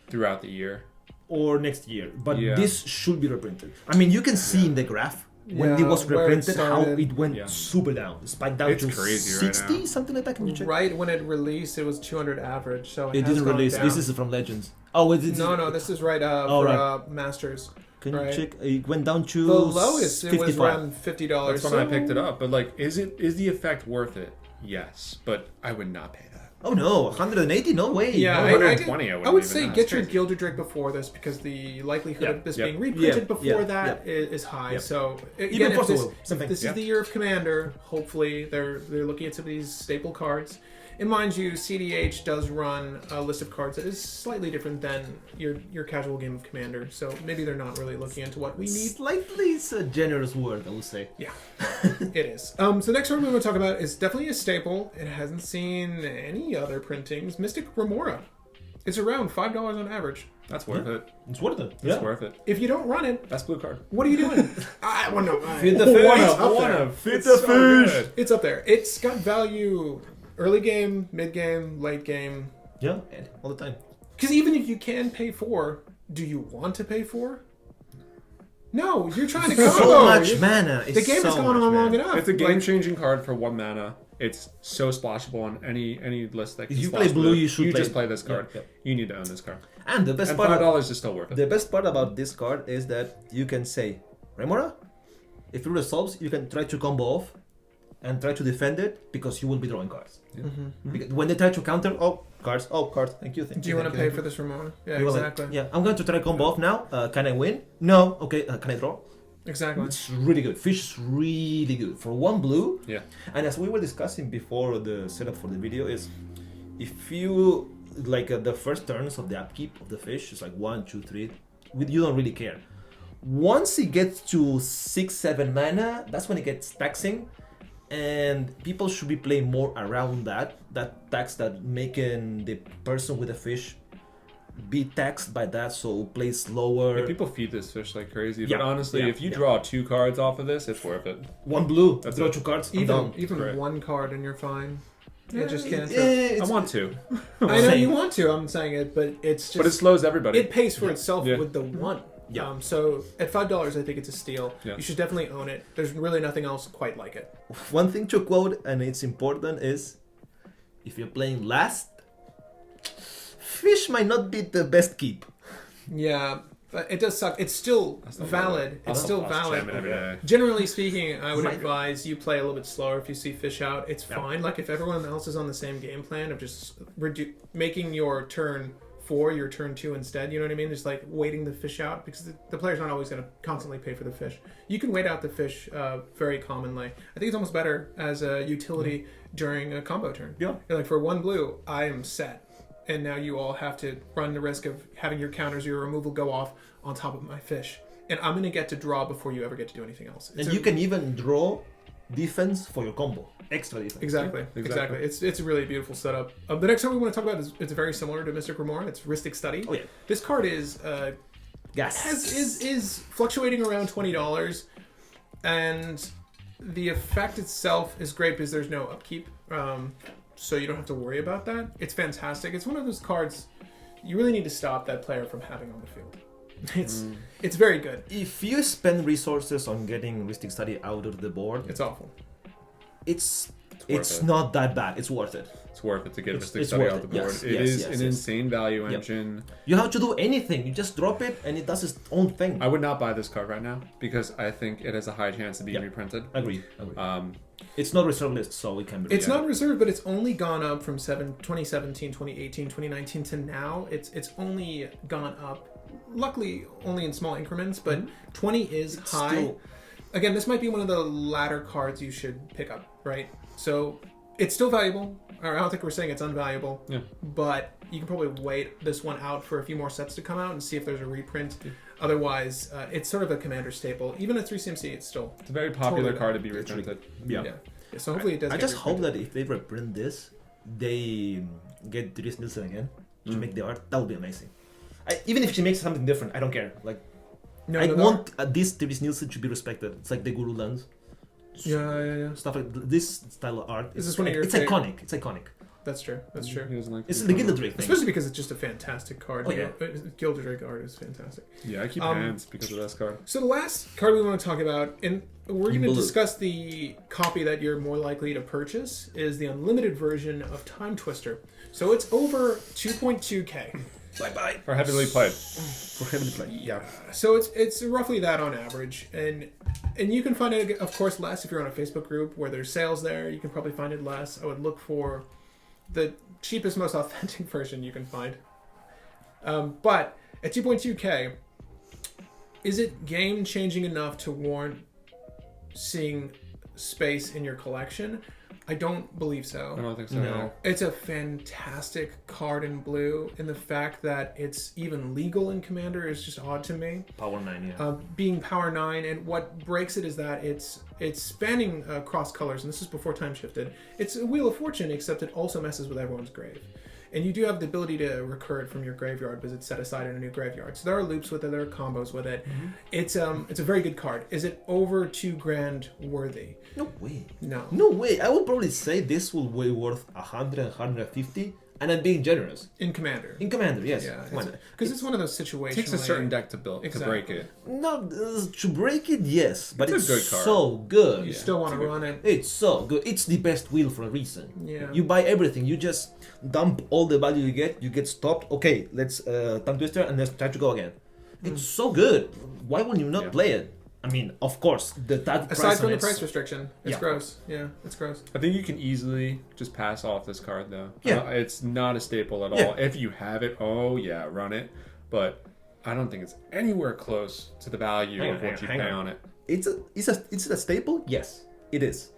throughout the year. Or next year, but this should be reprinted. I mean, you can see in the graph when it was reprinted how it went super down. It spiked down to crazy 60, right now. something like that. Can you check? Right when it released, it was 200 average, so It didn't release. Down. This is from Legends. Oh, No, this is right for Masters. Can you check? It went down to the lowest. 55. It was around $50. That's when I picked it up. But like, is the effect worth it? Yes, but I would not pay that. Oh no, 180? No way. Yeah, no. 120. I would say get your Gilda Drake before this because the likelihood of this being reprinted before that is high. So again, if this is the year of Commander, hopefully they're looking at some of these staple cards. And mind you, cEDH does run a list of cards that is slightly different than your casual game of Commander. So maybe they're not really looking into what we need. Slightly, it's a generous word, I would say. Yeah, it is. So the next one we're going to talk about is definitely a staple. It hasn't seen any other printings. Mystic Remora. It's around $5 on average. That's worth it. It's worth it. It's worth it. If you don't run it, That's blue card. what are you doing? I want to Feed the fish. Feed the fish. It's up there. It's got value early game, mid game, late game. Yeah, all the time. Because even if you can pay for, do you want to pay for? No, you're trying to combo. So much mana. The game has gone on long enough. It's a game-changing card for 1 mana. It's so splashable on any list that If you play blue, you should just play this card. Yeah. You need to own this card. And the best And part $5 is still worth it. The best part about this card is that you can say, Remora, if it resolves, you can try to combo off and try to defend it because you won't be drawing cards. Yeah. Because when they try to counter, cards, thank you. Do you want to pay for this, Ramona? Yeah, exactly. Yeah, I'm going to try combo off now. Can I win? No. Okay, can I draw? Exactly. It's really good. Fish is really good. For 1 blue, Yeah. and as we were discussing before the setup for the video is, if you, like the first turns of the upkeep of the fish, is like 1, 2, 3, you don't really care. Once it gets to 6, 7 mana, that's when it gets taxing. And people should be playing more around that tax, that making the person with the fish be taxed by that, so play slower. Yeah, people feed this fish like crazy, Yeah, but honestly, yeah, if you draw 2 cards off of this, it's worth it. 1 blue, That's draw it. 2 cards, I'm Even done. 1 card and you're fine. It just can't. I want to. I know you want to. I'm saying it, but it's just. But it slows everybody. It pays for itself Yeah. with the 1. Yeah. So at $5, I think it's a steal. Yeah. You should definitely own it. There's really nothing else quite like it. One thing to quote, and it's important, is if you're playing last, fish might not be the best keep. Yeah, but it does suck. It's still valid. It's still valid. Every day. Generally speaking, I would advise you play a little bit slower if you see fish out. It's fine. Like if everyone else is on the same game plan of just making your turn 4 your turn 2 instead, you know what I mean? Just like waiting the fish out, because the player's not always going to constantly pay for the fish. You can wait out the fish very commonly. I think it's almost better as a utility during a combo turn. Yeah. You're like, for 1 blue, I am set. And now you all have to run the risk of having your counters, your removal go off on top of my fish. And I'm going to get to draw before you ever get to do anything else. And you can even draw defense for your combo. Extra defense. Exactly. It's a really beautiful setup. The next one we want to talk about is very similar to Mystic Remora. It's Ristic Study. Oh yeah. This card is is fluctuating around $20, and the effect itself is great because there's no upkeep, so you don't have to worry about that. It's fantastic. It's one of those cards you really need to stop that player from having on the field. It's very good. If you spend resources on getting Ristic Study out of the board, It's awful. it's worth it. not that bad. It's worth it. It's worth it to get It's Mystic Study worth out the it. board. Yes, It yes, is yes, an yes. insane value Yep. engine. You don't have to do anything. You just drop it and it does its own thing. I would not buy this card right now because I think it has a high chance of being Yep. reprinted. Agree. Um, It's not reserve list, so it can be. It's not reserved, but it's only gone up from 2017, 2018, 2019 to now. It's only gone up, luckily only in small increments, but 20 is high. still- Again, this might be one of the latter cards you should pick up, right? So it's still valuable. Or I don't think we're saying it's unvaluable. Yeah. But you can probably wait this one out for a few more sets to come out and see if there's a reprint. Otherwise, it's sort of a commander staple. Even at 3CMC, it's still it's a very popular Totally. card to be reprinted. Yeah. So hopefully it does. I get just hope reprinted. that if they reprint this, they get Dries Nielsen again to make the art. That would be amazing. Even if she makes something different, I don't care. Like, No, I no, want this Tiris Nielsen to be respected. It's like the Guru Lands. Yeah. Stuff like this style of art. Is this one of your It's favorite? iconic. It's iconic. That's true. That's true. He doesn't like It's the the Gilda Drake thing. Especially because it's just a fantastic card. Oh, yeah. Gilda Drake art is fantastic. Yeah, I keep hands because of this card. So the last card we want to talk about, and we're going to blue. discuss the copy that you're more likely to purchase, is the unlimited version of Timetwister. So it's over 2.2k. Bye. Or heavily played. For heavily play. Yeah. So it's roughly that on average, and you can find it, of course, less if you're on a Facebook group where there's sales there. You can probably find it less. I would look for the cheapest, most authentic version you can find. But at 2.2k, is it game changing enough to warrant seeing space in your collection? I don't believe so. I don't think so. No. It's a fantastic card in blue, and the fact that it's even legal in Commander is just odd to me. Power 9, yeah. Being Power 9, and what breaks it is that it's spanning cross colors, and this is before time shifted. It's a Wheel of Fortune, except it also messes with everyone's grave. And you do have the ability to recur it from your graveyard because it's set aside in a new graveyard. So there are loops with it, there are combos with it. Mm-hmm. It's a very good card. Is it over $2,000 worthy? No way. No. way. I would probably say this will be worth 100, 150, and I'm being generous. In Commander. In Commander, yes. Yeah, Why because it's one of those situations. It takes a certain deck to build to break it. No, to break it, yes, but It's a it's good card. so good. You still want to run it. It's so good. It's the best wheel for a reason. Yeah. You buy everything. You just dump all the value you get stopped. Okay, let's Timetwister and let's try to go again. It's so good. Why would you not play it? I mean, of course, the tag price Aside from on the it's- price restriction, it's Yeah. gross. Yeah, it's gross. I think you can easily just pass off this card, though. Yeah. It's not a staple at all. Yeah. If you have it, oh, yeah, run it. But I don't think it's anywhere close to the value of what you pay on it. It's a staple. Yes, it is.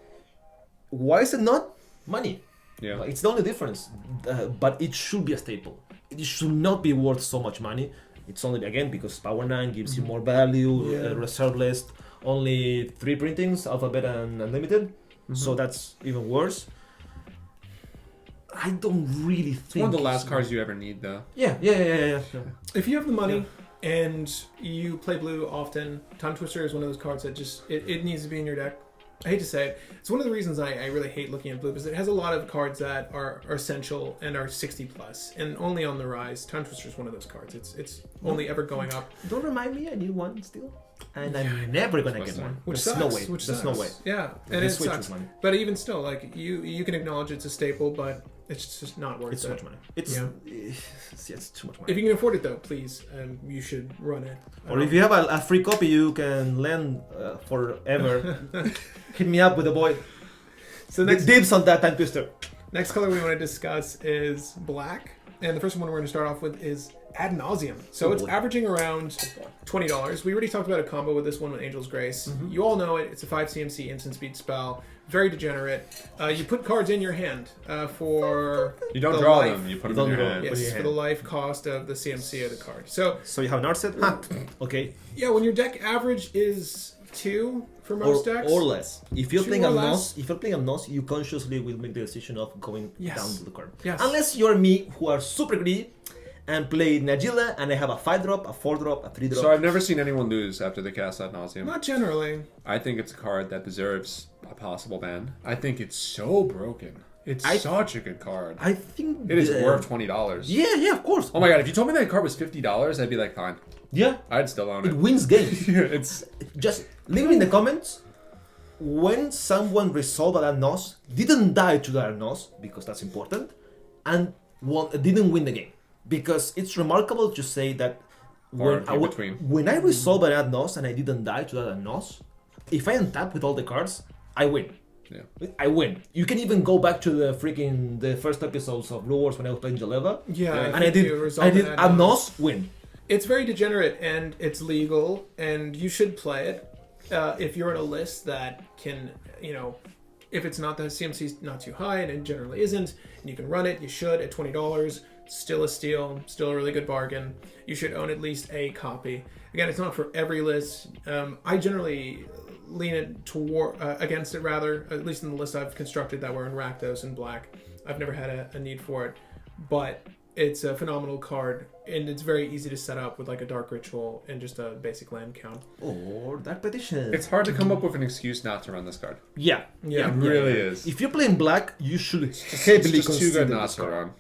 Why is it not? Money. Yeah. It's the only difference. But it should be a staple. It should not be worth so much money. It's only, again, because Power 9 gives you more value, Yeah. reserve list, only 3 printings, alphabet and unlimited. So that's even worse. I don't really think... One of the last cards you ever need, though. Yeah. If you have the money and you play blue often, Timetwister is one of those cards that just it needs to be in your deck. I hate to say it. It's one of the reasons I really hate looking at blue because it has a lot of cards that are essential and are 60 plus and only on the rise. Timetwister is one of those cards. It's only ever going up. Don't remind me, I need one still. And I'm never gonna get one. Which There's sucks. no way. Which There's sucks. no way. Yeah, and This it switch sucks. is money. But even still, like you can acknowledge it's a staple, but it's just not worth It's it. too much money. It's too much money. If you can afford it, though, please, you should run it. Or if you have a free copy you can lend forever, hit me up with a boy. So The dibs on that Timetwister. next color we want to discuss is black, and the first one we're going to start off with is AdNauseam. So it's averaging around $20. We already talked about a combo with this one with Angel's Grace. You all know it. It's a 5 CMC instant speed spell. Very degenerate. You put cards in your hand for You don't the draw life. them, you put You them in don't your draw. hand. Put it in Yes, your for the hand. life cost of the CMC of the card. So So you have an art set? Huh. Okay. yeah, when your deck average is 2 for most decks, Or less. If you're 2 playing or Amnos, you consciously will make the decision of going Yes. down to the card. Yes. Unless you're me, who are super greedy, and play Nagila, and I have a 5-drop, a 4-drop, a 3-drop. So I've never seen anyone lose after they cast AdNauseam. not generally. I think it's a card that deserves a possible ban. I think it's so broken. It's such a good card. I think It is worth $20. Yeah, of course. Oh my god, if you told me that card was $50, I'd be like, fine. Yeah, I'd still own it it. wins games. It's Just leave it in the comments when someone resolved Adnos, didn't die to the Adnos, because that's important, and didn't win the game. Because it's remarkable to say that Or when in between. when I resolve an Adnos and I didn't die to that Adnos, if I untap with all the cards, I win. Yeah. I win. You can even go back to the first episodes of Blue Wars when I was playing Geneva. Yeah, and think you I resolve did an Adnos, win. It's very degenerate and it's legal, and you should play it if you're in a list that can, if it's not the CMC's not too high, and it generally isn't, and you can run it, you should at $20. Still a steal, still a really good bargain. You should own at least a copy. Again, it's not for every list. I generally lean it toward against it rather, at least in the list I've constructed that were in Rakdos and Black. I've never had a need for it, but it's a phenomenal card, and it's very easy to set up with like a Dark Ritual and just a basic land count. Or Dark Petition. It's hard to come up with an excuse not to run this card. Yeah. Yeah. It really is. If you're playing black, you should It's heavily just too consider good not this to card. run.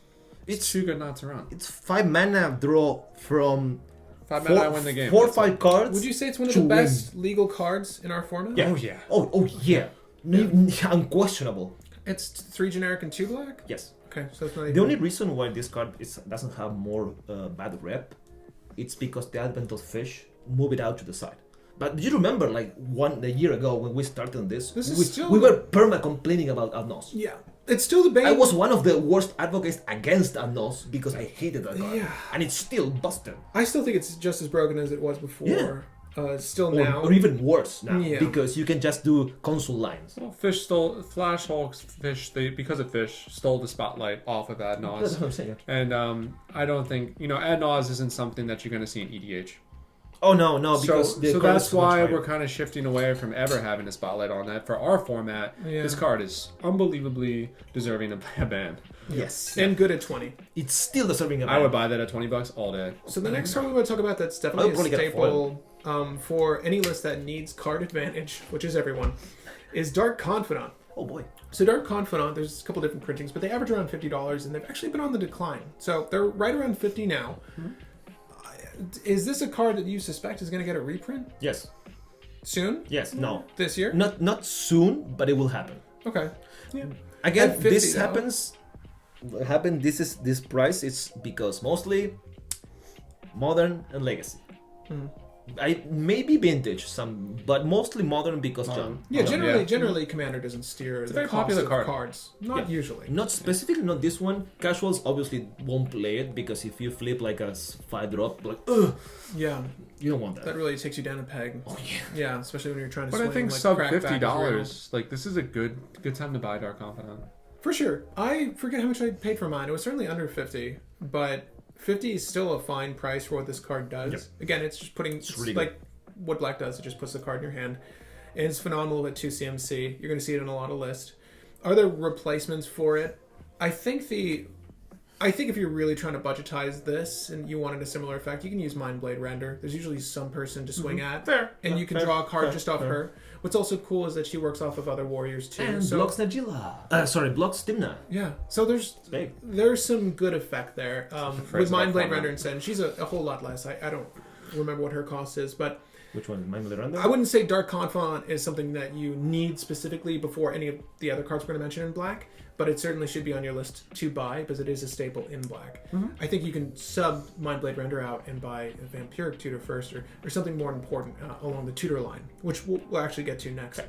It's too good not to run. It's 5 mana draw from 5 mana, I win the game. 4 or That's 5 it. cards. Would you say it's one of to the win. best legal cards in our format? Oh yeah. Oh yeah. Unquestionable. It's 3 generic and 2 black? Yes. Okay, so it's not even... The only reason why this card doesn't have more bad rep, it's because the Advent of Fish move it out to the side. But do you remember, like a year ago when we started on this, This is still- we were perma complaining about AdNauseam. Yeah. It's still the bane. I was one of the worst advocates against AdNauseam because I hated that card. Yeah. And it's still busted. I still think it's just as broken as it was before. Yeah. Still Or, now. or even worse now, Yeah. because you can just do console lines. Well, Fish stole Flash Hulk's Fish. Because of Fish, stole the spotlight off of That's AdNause. what I'm saying. And I don't think AdNause isn't something that you're going to see in EDH. Oh no, because the So card that's is much why higher. we're kind of shifting away from ever having a spotlight on that. For our format, Yeah. this card is unbelievably deserving of a ban. Yes. And good at 20. It's still deserving of I would buy that at $20 all day. So the next card we want to talk about that's I'll definitely a probably get a staple for any list that needs card advantage, which is everyone, is Dark Confidant. Oh boy. So Dark Confidant, there's a couple different printings, but they average around $50, and they've actually been on the decline. So they're right around 50 now. Is this a card that you suspect is going to get a reprint Yes. soon? Yes. No. This year? Not soon, but it will happen. Okay. Yeah. Again, At 50 this though. happens. This price. It's because mostly modern and legacy. I maybe vintage some, but mostly modern because John. Yeah, Yeah. generally Commander doesn't steer It's a the very cost popular of card. cards. Not Yeah. usually. Not specifically, not this one. Casuals obviously won't play it because if you flip like a 5-drop, like Yeah, you don't want that that. really takes you down a peg. Oh yeah. Yeah, especially when you're trying to But swing I think like sub crack back $50, like this is a good time to buy Dark Confidant. For sure. I forget how much I paid for mine. It was certainly under 50, but 50 is still a fine price for what this card does. Yep. Again, it's just putting really like what black does. It just puts the card in your hand. And it's phenomenal at 2 CMC. You're going to see it in a lot of lists. Are there replacements for it? I think if you're really trying to budgetize this and you wanted a similar effect, you can use Mindblade Render. There's usually some person to swing at. Fair. And Yeah, you can fair, draw a card fair, just off fair. her. What's also cool is that she works off of other warriors too. And so, blocks Najila. Blocks Timna. yeah. So there's Big. there's some good effect there with phrase about Mindblade format. Render instead. And she's a whole lot less. I don't remember what her cost is, but Which one? Mindblade Render? I wouldn't say Dark Confidant is something that you need specifically before any of the other cards we're going to mention in black, but it certainly should be on your list to buy because it is a staple in black. I think you can sub Mindblade Render out and buy a Vampiric Tutor first or something more important along the Tutor line, which we'll actually get to next.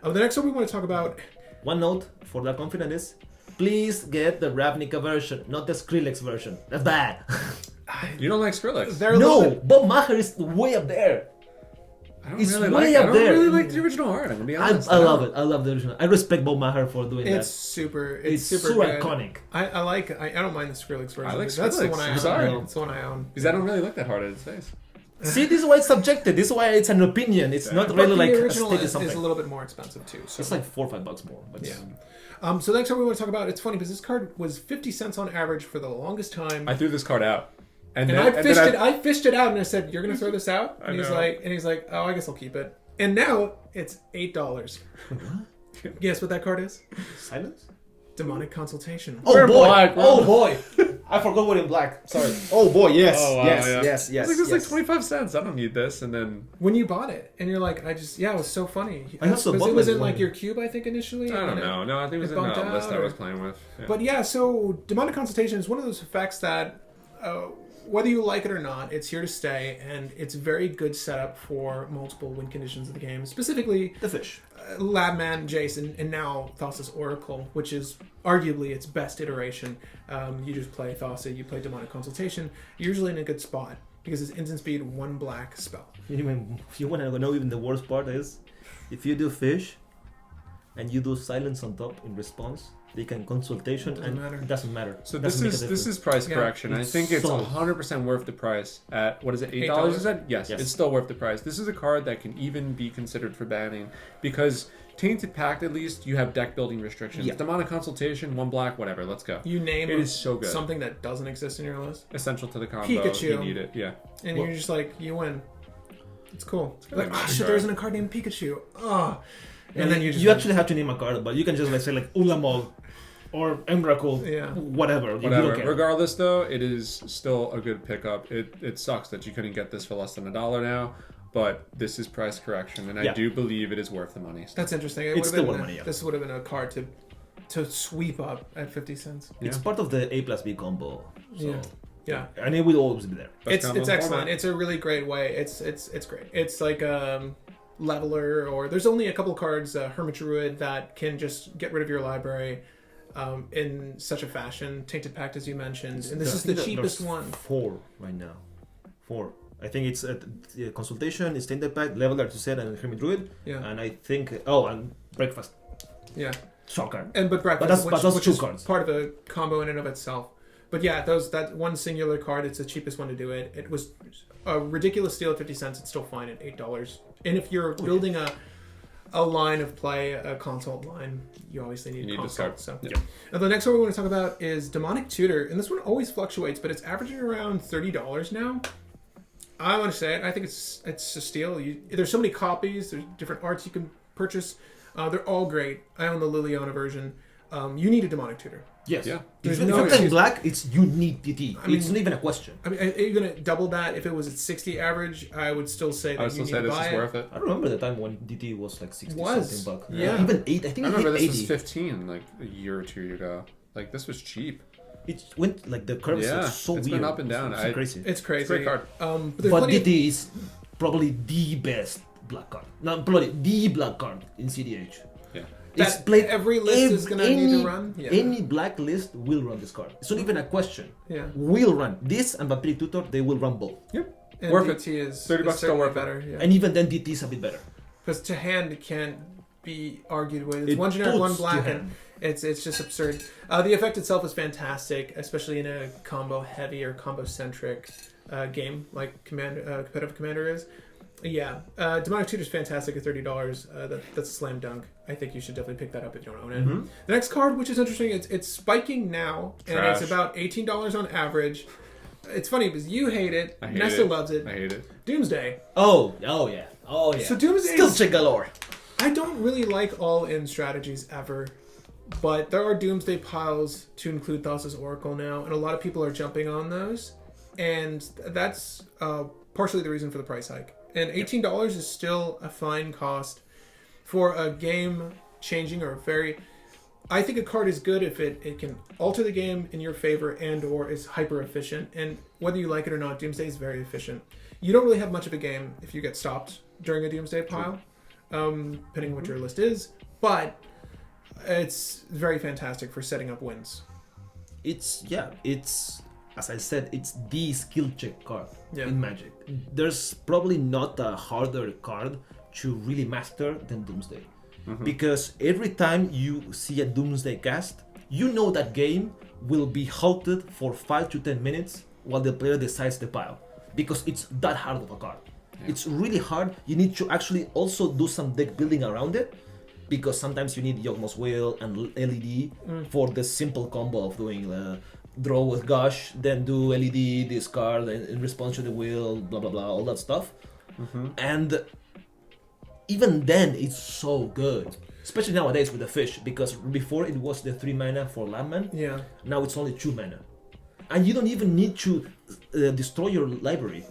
The next one we want to talk about... One note for that confident is, please get the Ravnica version, not the Skrillex version. That's bad. You don't like Skrillex? They're a little No, bit- Bob Maher is way up there. It's way I up don't there. really like the original art. I'm gonna be honest. I love it. I love the original. I respect Bob Maher for doing It's that. super. It's super so good. iconic. I don't mind the Skrillex version. I like That's the Skrillex. one I I'm own. sorry. That's the one I own. Because I don't really look that hard at his face. See, this is why it's subjective. This is why it's an opinion. It's not But really the like a original stated is something. a little bit more expensive too. So. It's like $4 or $5 more. But Yeah. So the next card we want to talk about, it's funny because this card was 50 cents on average for the longest time. I threw this card out, and then, I fished it out and I said, "You're gonna throw this out?" And he's know. like, "Oh, I guess I'll keep it." And now it's $8. Guess what that card is? Silence? Demonic Consultation. Oh We're boy! black, Oh boy! I forgot we're in black. Sorry. Oh boy! Yes! Oh, wow, yes! yeah. Yes! Yes! I think it's yes. like 25 cents. I don't need this. And then When you bought it, and you're like, it was so funny. I also Because bought it was that in like one. your cube, I think, initially. I don't and know. No, I think it was in bumped the list out, I or- was playing with. Yeah. But yeah, so Demonic Consultation is one of those effects that, whether you like it or not, it's here to stay, and it's a very good setup for multiple win conditions of the game. Specifically, The fish. Labman, Jason, and now Thassa's Oracle, which is arguably its best iteration. You just play Thassa, you play Demonic Consultation, you're usually in a good spot because it's instant speed, 1 black spell. If you want to know, even the worst part is, if you do fish, and you do silence on top in response, They can consultation, and it doesn't matter. So this is price correction. I think it's 100% worth the price at, what is it, $8 you said? Yes, it's still worth the price. This is a card that can even be considered for banning because Tainted Pack, at least, you have deck building restrictions. Demonic Consultation, 1 black, whatever, let's go. You name it is so good. Something that doesn't exist in your list. Essential to the combo. Pikachu. You need it, And you're just like, you win. It's cool. Like, oh shit, there isn't a card named Pikachu. Oh. And then you actually have to name a card, but you can just like say like Ulamog or Emrakul, whatever. Regardless, though, it is still a good pickup. It sucks that you couldn't get this for less than $1 now, but this is price correction, and I do believe it is worth the money. That's interesting. It's still worth money. This would have been a card to sweep up at 50 cents. It's part of the A+B combo. So. Yeah, and it will always be there. It's excellent. Format. It's a really great way. It's great. It's like Leveler, or there's only a couple cards, Hermit Druid, that can just get rid of your library in such a fashion. Tainted Pact, as you mentioned, and this is the cheapest one. 4 right now. 4. I think it's Consultation, it's Tainted Pact, Leveler, to said, and Hermit Druid. Yeah. And I think and Breakfast. Yeah. Shocker. But Breakfast, but that's 2 is cards. Part of a combo in and of itself. But yeah, that one singular card, it's the cheapest one to do it. It was a ridiculous steal at 50 cents. It's still fine at $8. And if you're building a line of play, a consult line, you obviously need a consult. So. Yeah. And the next one we want to talk about is Demonic Tutor. And this one always fluctuates, but it's averaging around $30 now. I want to say it. I think it's a steal. There's so many copies. There's different arts you can purchase. They're all great. I own the Liliana version. You need a Demonic Tutor. Yes. Yeah. If you're playing black, you need DT. It's not even a question. I mean, are you going to double that? If it was at 60 average, I would still say that you need to buy it. Worth it. I remember the time when DT was like 60 something bucks. Yeah. Even 8. I think I remember this 80. was 15 like a year or 2 ago. Like, this was cheap. It went like the curves are so weird. It's been up and down. It's crazy. It's crazy. It's a great card. But DT is probably the best black card. Not probably the black card in cEDH. Yeah. It's played every list is going to need to run. Yeah. Any black list will run this card. It's not even a question. Yeah. Will run. This and Vampiric Tutor, they will run both. Yep. And worth DT it. is $30 still worth better. Yeah. And even then DT is a bit better. Because to hand it can't be argued with. It's one generic, one black, and it's just absurd. The effect itself is fantastic, especially in a combo heavy or combo centric game like competitive Commander is. Yeah, Demonic Tutor is fantastic at $30. That's a slam dunk. I think you should definitely pick that up if you don't own it. Mm-hmm. The next card, which is interesting, it's spiking now, and it's about $18 on average. It's funny because you hate it. Nesta loves it. I hate it. Doomsday. Oh yeah. So Doomsday skill check galore. I don't really like all-in strategies ever, but there are Doomsday piles to include Thassa's Oracle now, and a lot of people are jumping on those, and that's partially the reason for the price hike. And $18 is still a fine cost for a game-changing or very... I think a card is good if it can alter the game in your favor and or is hyper-efficient. And whether you like it or not, Doomsday is very efficient. You don't really have much of a game if you get stopped during a Doomsday pile, depending on what your list is. But it's very fantastic for setting up wins. It's as I said, it's the skill check card in Magic. There's probably not a harder card to really master than Doomsday. Mm-hmm. Because every time you see a Doomsday cast, you know that game will be halted for 5 to 10 minutes while the player decides the pile. Because it's that hard of a card. Yeah. It's really hard. You need to actually also do some deck building around it. Because sometimes you need Yawgmoth's Will and LED for the simple combo of doing draw with Gush, then do LED, discard, and in response to the will, blah blah blah, all that stuff. Mm-hmm. And even then, it's so good. Especially nowadays with the fish, because before it was the 3 mana for landman. Yeah. Now it's only 2 mana. And you don't even need to destroy your library.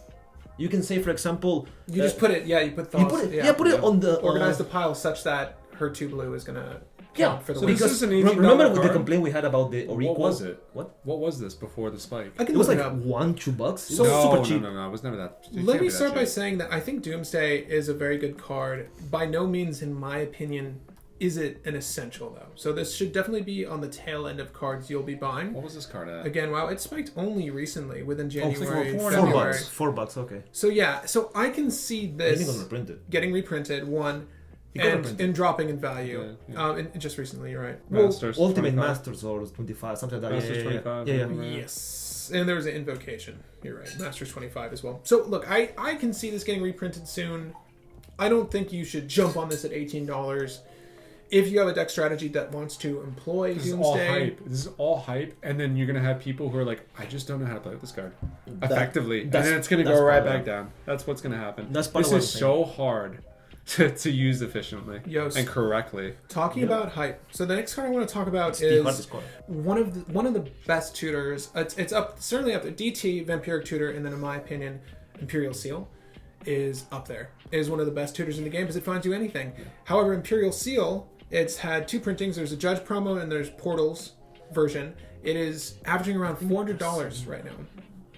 You can say, for example... You just put it, you put thoughts. Put it on the... Organize the pile such that her 2 blue is going to count for the so win. this is an $18 remember card? the complaint we had about the Orico? What was it? What was this before the spike? It was like $1-2. Super cheap. No, it was never that. Let me start by saying that I think Doomsday is a very good card. By no means, in my opinion, is it an essential, though. So this should definitely be on the tail end of cards you'll be buying. What was this card at? Again, wow, it spiked only recently, within January, $4, okay. So I can see this getting reprinted. 1, and dropping in value. And just recently, you're right. Masters, Ultimate 25. Masters or 25, something like that. Masters 25. Yeah. Yes, and there was an invocation. You're right. Masters 25 as well. So look, I can see this getting reprinted soon. I don't think you should jump on this at $18. If you have a deck strategy that wants to employ This is Doomsday, all hype. This is all hype, and then you're gonna have people who are like, I just don't know how to play with this card effectively, and then it's gonna go right back down. That's what's gonna happen. That's part this of is so hard to use efficiently and correctly. Talking about hype. So the next card I want to talk about the is hardest card. one of the best tutors. It's up certainly up there. DT Vampiric Tutor, and then in my opinion, Imperial Seal is up there. It is one of the best tutors in the game because it finds you anything. However, Imperial Seal, it's had two printings. There's a Judge promo and there's Portals version. It is averaging around $400 right now.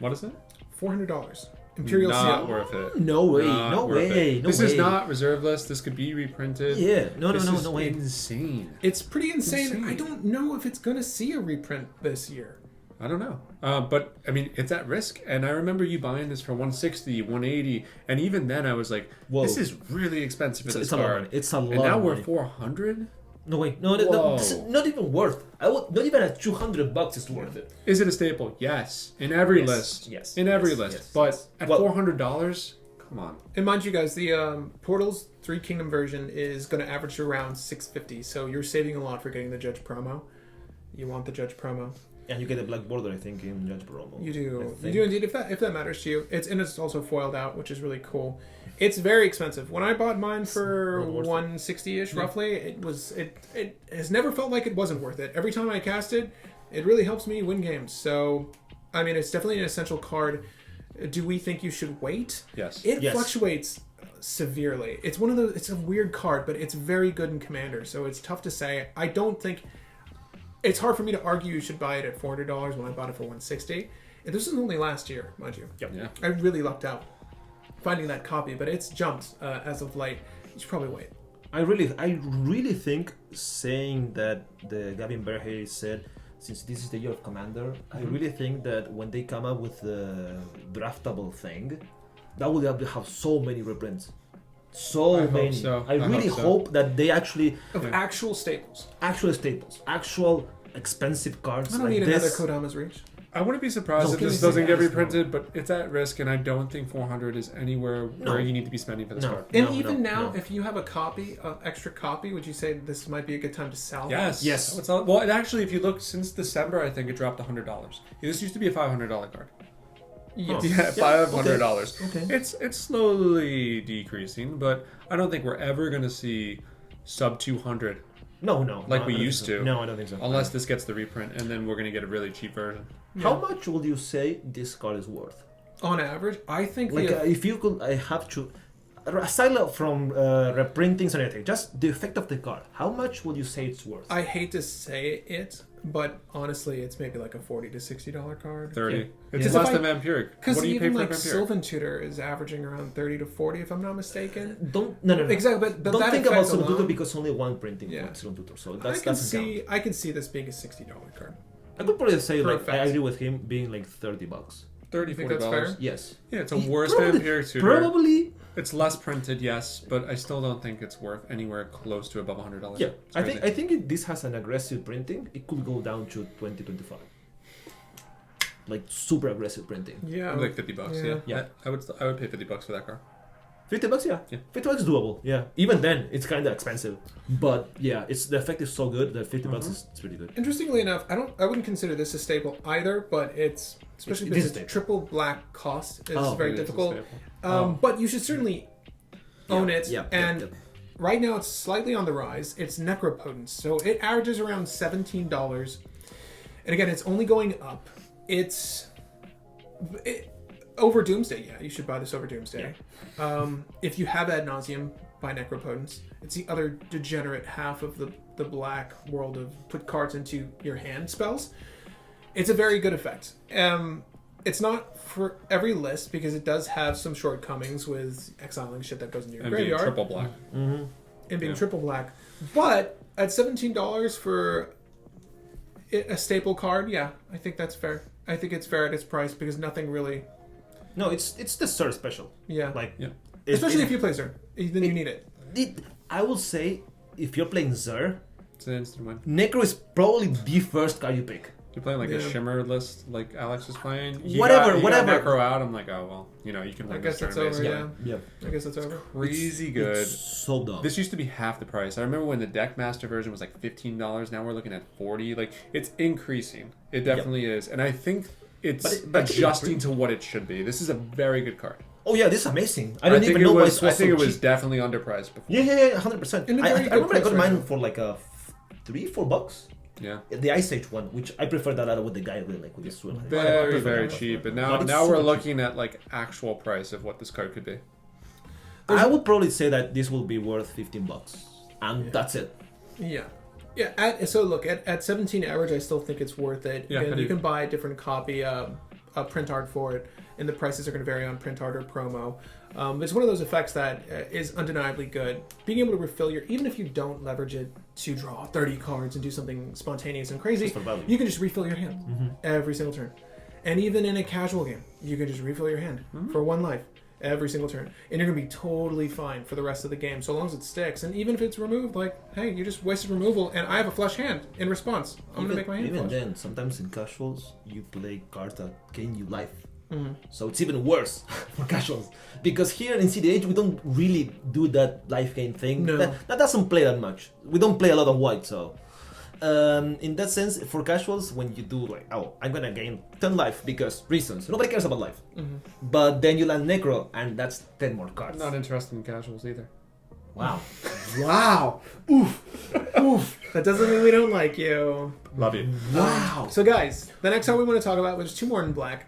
What is it? $400. Imperial Not Seal. worth it. No way. Not No worth way. it. No This way. is not reserve list. This could be reprinted. Yeah. No way. Insane. It's pretty insane. Insane. I don't know if it's going to see a reprint this year. I don't know. But, I mean, it's at risk. And I remember you buying this for 160, 180. And even then I was like, Whoa. this is really expensive for this It's a lot of card. money. It's a lot And now of we're money. 400? No way. No, this is not even worth. Not even at $200 is worth it. Is it a staple? Yes. In every Yes, list. yes, In every yes, list. yes, but yes. at Well- $400? Come on. And mind you guys, the Portals 3 Kingdom version is going to average around $650. So you're saving a lot for getting the Judge promo. You want the Judge promo. And you get a black border, I think, in Judge Promo. You do. I You think. do indeed, if that matters to you. It's also foiled out, which is really cool. It's very expensive. When I bought mine for not worth it. 160-ish roughly, it has never felt like it wasn't worth it. Every time I cast it, it really helps me win games. So, I mean, it's definitely an essential card. Do we think you should wait? Yes. It Yes. fluctuates severely. It's one of those. It's a weird card, but it's very good in Commander. So it's tough to say. I don't think. It's hard for me to argue you should buy it at $400 when I bought it for $160. And this was only last year, mind you. Yep. Yeah. I really lucked out finding that copy, but it's jumped as of late. You should probably wait. I really think saying that the Gavin Berhe said, since this is the year of Commander, I really think that when they come up with the draftable thing, that will have so many reprints. So I hope many. so. I really hope so. hope that they actually Of actual staples. actual staples, actual expensive cards I don't like need this. another Kodama's Reach. I wouldn't be surprised No, if this please, doesn't get yes, reprinted, but it's at risk, and I don't think 400 is anywhere where you need to be spending for this No. card. And No, even no, now, no. if you have a copy, extra copy, would you say this might be a good time to sell? Yes. Yes. Well, it actually, if you look since December, I think it dropped $100. This used to be a $500 card. Yes. Yeah, $500. Okay. It's slowly decreasing, but I don't think we're ever going to see sub 200 No, like I we don't used think so. to. No, I don't think so. unless this gets the reprint, and then we're going to get a really cheap version. How much would you say this card is worth? On average, I think Like, if you could, I have to, aside from reprintings and anything, just the effect of the card. How much would you say it's worth? I hate to say it, but honestly, it's maybe like a $40 to $60 card. 30. Yeah. It's Yeah. less If than Vampiric. Because What do you pay even for like Vampiric? Sylvan Tutor is averaging around 30 to 40, if I'm not mistaken. No. Exactly, but Don't that think about effect Sylvan Tutor alone- because only one printing Yeah. from Sylvan Tutor, so I that can doesn't count. I can see this being a $60 card. I could probably say Per like I effect. agree with him being like $30. 30, You think $40. that's fair? Yes. Yeah, it's a He- worse probably- Vampiric Tutor. Probably. It's less printed, yes, but I still don't think it's worth anywhere close to above $100. Yeah. It's I crazy. think if this has an aggressive printing, it could go down to 20, 25. Like super aggressive printing. Yeah. Like $50. Yeah. Yeah. I would pay $50 for that car. $50, yeah. Yeah. $50 is doable, yeah. Even then, it's kind of expensive, but yeah, the effect is so good that $50 Mm-hmm. is it's really good. Interestingly enough, I wouldn't consider this a staple either, but it's especially It because is it's stable. triple black cost is Oh, very It is a difficult. staple. But you should certainly own it. Yeah, and yeah. right now it's slightly on the rise. It's Necropotence, so it averages around $17. And again, it's only going up. Over Doomsday, yeah, you should buy this over Doomsday. If you have AdNauseam, buy Necropotence. It's the other degenerate half of the black world of put cards into your hand spells. It's a very good effect. It's not for every list because it does have some shortcomings with exiling shit that goes into your And being graveyard triple black. and being Yeah. triple black. But at $17 for a staple card, yeah, I think that's fair. I think it's fair at its price because nothing really, No, it's the Sir special. yeah. Like, Yeah. Especially if you play Zern, then you need it. I will say, if you're playing Zer, It's an instant win. Necro is probably the first card you pick. You're playing like a shimmer list, like Alex is playing. You Whatever. got Necro out. I'm like, oh well, you can win I guess this it's over. turn, Yeah. I guess it's over. Crazy good. It's so dumb. This used to be half the price. I remember when the Deckmaster version was like $15. Now we're looking at $40. Like it's increasing. It definitely is, and I think it's adjusting to what it should be. This is a very good card. Oh yeah, this is amazing. I don't even know why it's so I think it was cheap. definitely underpriced before. Yeah, 100%. I remember I got mine right for like $3-4. Yeah. The Ice Age one, which I prefer that out with the guy with like with the sword. Very, very cheap. But now we're looking at like actual price of what this card could be. I would probably say that this will be worth $15, and that's it. Yeah. Yeah. So look, at 17 average, I still think it's worth it. Yeah, and you can buy a different copy, print art for it, and the prices are going to vary on print art or promo. It's one of those effects that is undeniably good. Being able to refill even if you don't leverage it to draw 30 cards and do something spontaneous and crazy, you can just refill your hand every single turn. And even in a casual game, you can just refill your hand for 1 life every single turn. And you're going to be totally fine for the rest of the game, so long as it sticks. And even if it's removed, like, hey, you just wasted removal, and I have a flush hand in response. I'm going to make my hand Even flush. then, sometimes in casuals, you play cards that gain you life. So it's even worse for casuals. Because here in cEDH, we don't really do that life gain thing. No. That doesn't play that much. We don't play a lot of white, so... in that sense, for casuals, when you do like, oh, I'm gonna gain 10 life because reasons. Nobody cares about life. But then you land Necro, and that's 10 more cards. Not interested in casuals either. Wow. Wow. Oof. That doesn't mean we don't like you. Love you. Wow. So guys, the next card we want to talk about, which is 2 more in black.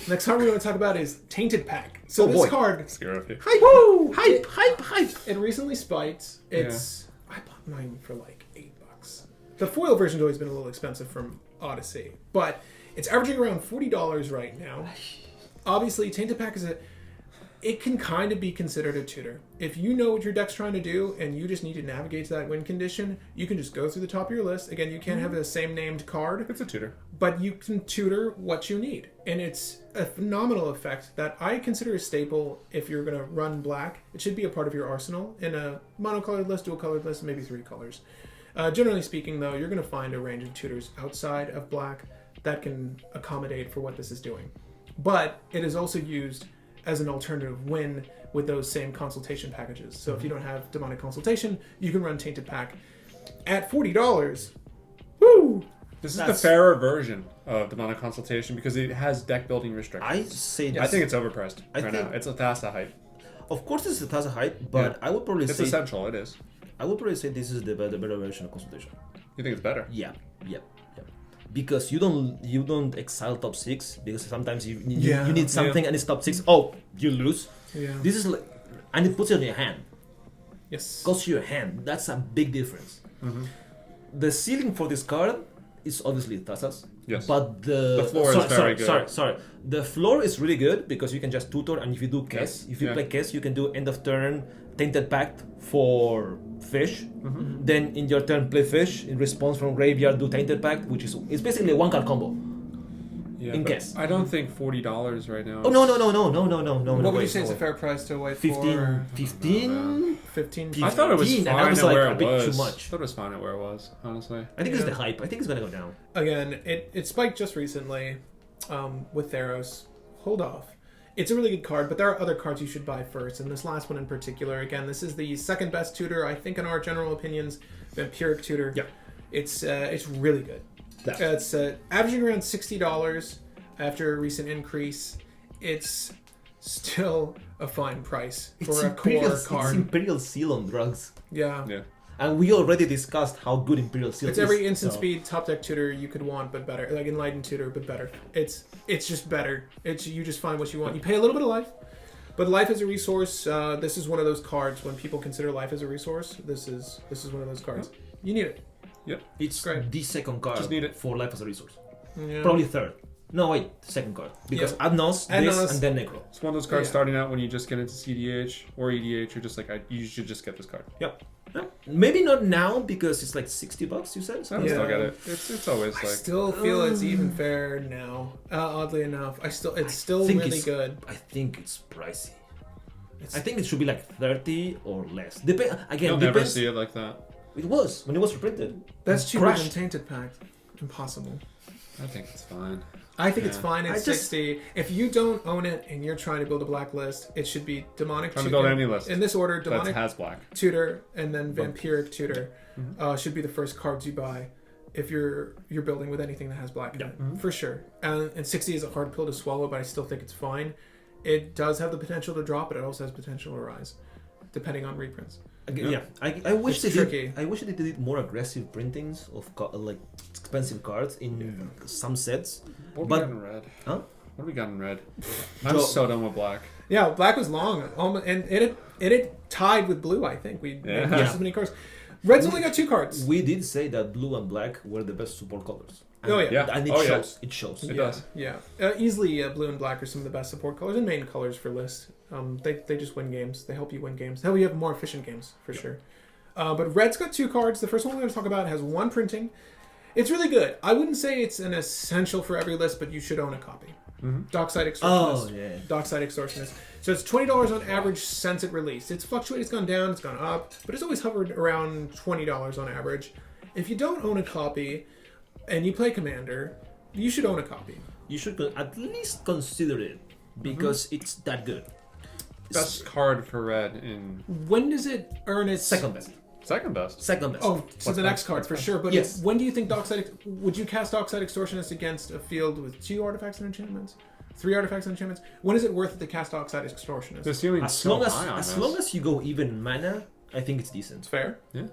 Next card we want to talk about is Tainted Pack. So this card, Scare of you. Hype. it recently spiked. It's I bought mine for like $8. The foil version's always been a little expensive from Odyssey, but it's averaging around $40 right now. Obviously, Tainted Pack it can kind of be considered a tutor. If you know what your deck's trying to do and you just need to navigate to that win condition, you can just go through the top of your list. Again, you can't have the same named card. It's a tutor. But you can tutor what you need. And it's a phenomenal effect that I consider a staple if you're going to run black. It should be a part of your arsenal in a monocolored list, dual colored list, maybe 3 colors. Generally speaking, though, you're going to find a range of tutors outside of black that can accommodate for what this is doing. But it is also used as an alternative win with those same consultation packages. So if you don't have demonic consultation, you can run Tainted Pack at $40. Woo! This is the fairer version of demonic consultation because it has deck building restrictions. I think it's overpriced now. It's a Thassa hype. Of course, it's a Thassa hype, but I would probably say it's essential. It is. I would probably say this is the better version of consultation. You think it's better? Yeah. Because you don't exile top 6 because sometimes you need something and it's top 6. Oh, you lose. Yeah. This is like, and it puts it on your hand. Yes. Costs you your hand. That's a big difference. The ceiling for this card is obviously Thassas. Yes. But the floor is very good. Sorry. The floor is really good because you can just tutor, and if you do Kes, if you play Kes, you can do end of turn Tainted Pact for fish. Then in your turn play fish in response from graveyard do Tainted Pact, which is it's basically a 1-card combo. Yeah, in Kes. I don't think $40 right now. Oh no. What would you say is a fair price to wait for? 15? 15. I thought it was 15, fine and I was at like where a it bit was. too much. I thought it was fine at where it was, honestly. I think it's the hype. I think it's gonna go down. Again, it spiked just recently with Theros. Hold off. It's a really good card, but there are other cards you should buy first. And this last one in particular, again, this is the second best tutor, I think, in our general opinions. Vampiric Tutor. Yeah. It's really good. It's averaging around $60 after a recent increase. It's still a fine price for a core card. It's Imperial Seal on drugs. Yeah. And we already discussed how good Imperial Seal is. It's every instant speed top deck tutor you could want, but better. Like Enlightened Tutor, but better. It's just better. You just find what you want. You pay a little bit of life, but life as a resource. This is one of those cards when people consider life as a resource. This is one of those cards. You need it. Yep. It's great. The second card Just need it. for life as a resource. Yeah. Probably third. No, wait, second card. Because AdNauseam, this, and then Necro. It's one of those cards starting out when you just get into cEDH or EDH. You're just like, you should just get this card. Yep. Maybe not now because it's like $60. You said. I still get it. It's always like. I still feel it's even fair now. Oddly enough, it's still really good. I think it's pricey. I think it should be like 30 or less. Again, You'll never see it like that. It was when it was reprinted. That's cheaper Crushed. than Tainted Pack. Impossible. I think it's fine. I think it's fine at I just- 60. If you don't own it and you're trying to build a black list, it should be Demonic Trying to Tutor. build any list In this order, that Demonic has black. Tutor and then Vampiric Tutor should be the first cards you buy if you're building with anything that has black in it, for sure. And 60 is a hard pill to swallow, but I still think it's fine. It does have the potential to drop, but it also has potential to rise, depending on reprints. Yeah, I wish It's they tricky. did. I wish they did more aggressive printings of like expensive cards in some sets. What But- we got in red? Huh? What do we got in red? I'm so done with black. Yeah, black was long, and it had tied with blue. I think we Yeah. just as many cards. Red's only got 2 cards. We did say that blue and black were the best support colors. And, Oh, yeah. and it Oh, yeah. shows. It shows. It does. Yeah, easily blue and black are some of the best support colors and main colors for lists. They just win games. They help you win games. They help you have more efficient games for sure. But red's got 2 cards. The first one we're going to talk about has 1 printing. It's really good. I wouldn't say it's an essential for every list, but you should own a copy. Dockside Extortionist. Oh yeah. Dockside Extortionist. So it's $20 on average since it released. It's fluctuated, it's gone down, it's gone up, but it's always hovered around $20 on average. If you don't own a copy and you play Commander, you should own a copy. You should at least consider it because it's that good. Best card for red in When does it earn its Second best. second best. Second best. Oh, so What's the next best? card for sure. But Yes. when do you think would you cast Dockside Extortionist against a field with 2 artifacts and enchantments? 3 artifacts and enchantments? When is it worth it to cast Dockside Extortionist? The ceiling's As so long high on as this. long as you go even mana, I think it's decent. It's fair. Yeah.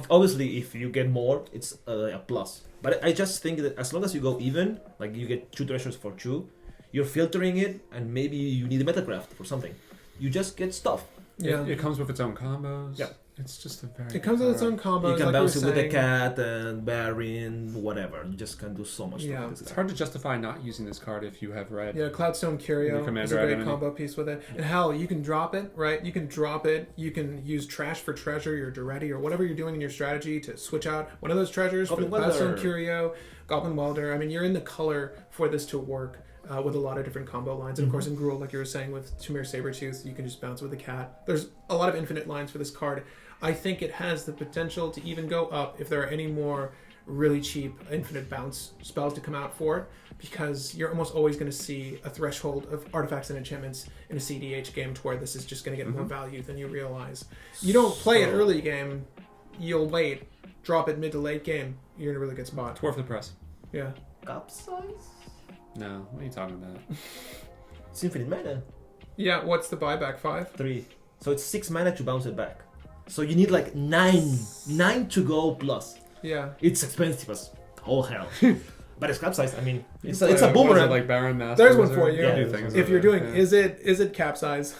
Obviously, if you get more, it's a plus. But I just think that as long as you go even, like you get 2 treasures for 2, you're filtering it, and maybe you need a metacraft for something. You just get stuff. Yeah. It comes with its own combos. Yeah. It's just a very. It comes with its own combos. You can like bounce we it were with a saying. cat and Baron, whatever. You just can do so much Yeah. stuff with this It's guy. hard to justify not using this card if you have red. Yeah, Cloudstone Curio Your is commander a great identity. combo piece with it. And hell, you can drop it, right? You can drop it. You can use Trash for Treasure, your Duretti, or whatever you're doing in your strategy to switch out one of those treasures for the Goblin Cloudstone Welder. Curio, Goblin Welder. I mean, you're in the color for this to work with a lot of different combo lines. And of course, in Gruul, like you were saying with Tamir Sabretooth, you can just bounce with a cat. There's a lot of infinite lines for this card. I think it has the potential to even go up if there are any more really cheap infinite bounce spells to come out for it, because you're almost always going to see a threshold of artifacts and enchantments in a cEDH game to where this is just going to get more value than you realize. You don't play it early game, you'll wait, drop it mid to late game, you're in a really good spot. It's worth the press. Yeah. Cup size? No, what are you talking about? It's infinite mana. Yeah, what's the buyback? 5? 3. So it's 6 mana to bounce it back. So you need like 9 to go plus. Yeah. It's expensive as all hell. But it's cup size. I mean, it's a Was boomerang. it like Baron Master? There's one Wizard? for you. Yeah, Do things If with you're it, doing, yeah. is it capsize?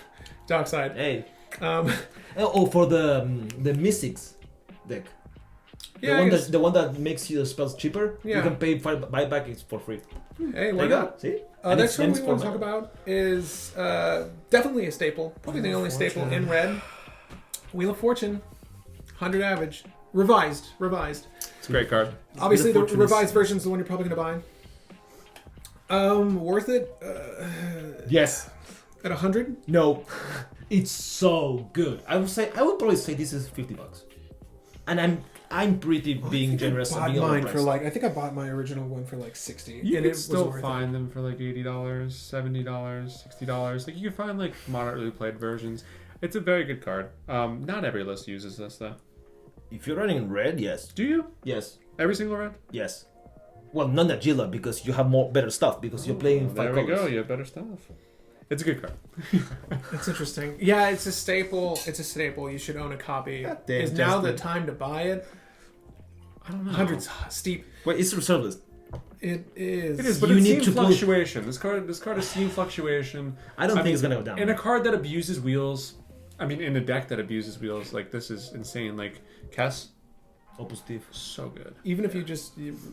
Dockside. Hey. Um, Oh, for the Mystics deck. yeah, I guess. The one that makes your spells cheaper. Yeah. You can pay buyback it's for free. Hey, There why you not? go. See? Next one we it's want to for talk mana. about is definitely a staple. Probably the only staple in red. Wheel of Fortune. 100 average. Revised. It's a great card. Obviously, the Wheel of Fortune revised version is the one you're probably going to buy. Worth it? Yes. At 100? No. It's so good. I would probably say this is $50. And I'm pretty being generous and being overpriced. I think I bought my original one for like 60. You and can it was still worth it. find them for like $80, $70, $60. Like you can find like moderately played versions. It's a very good card. Not every list uses this though. If you're running in red, yes. Do you? Yes. Every single red? Yes. Well, not that Gilda because you have more better stuff because you're playing 5 There colors. we go. You have better stuff. It's a good card. That's interesting. Yeah, it's a staple. You should own a copy. God damn, Is now the Justin. time to buy it? I don't know. 100's steep. Wait, it's reserve list. It is. It is, but You it's need seen to put- fluctuation. This card is seeing fluctuation. I don't I think mean, it's gonna go down. In a card that abuses wheels, I mean, in a deck that abuses wheels, like this is insane. Like Kess, Opus Steve. so good. Even if you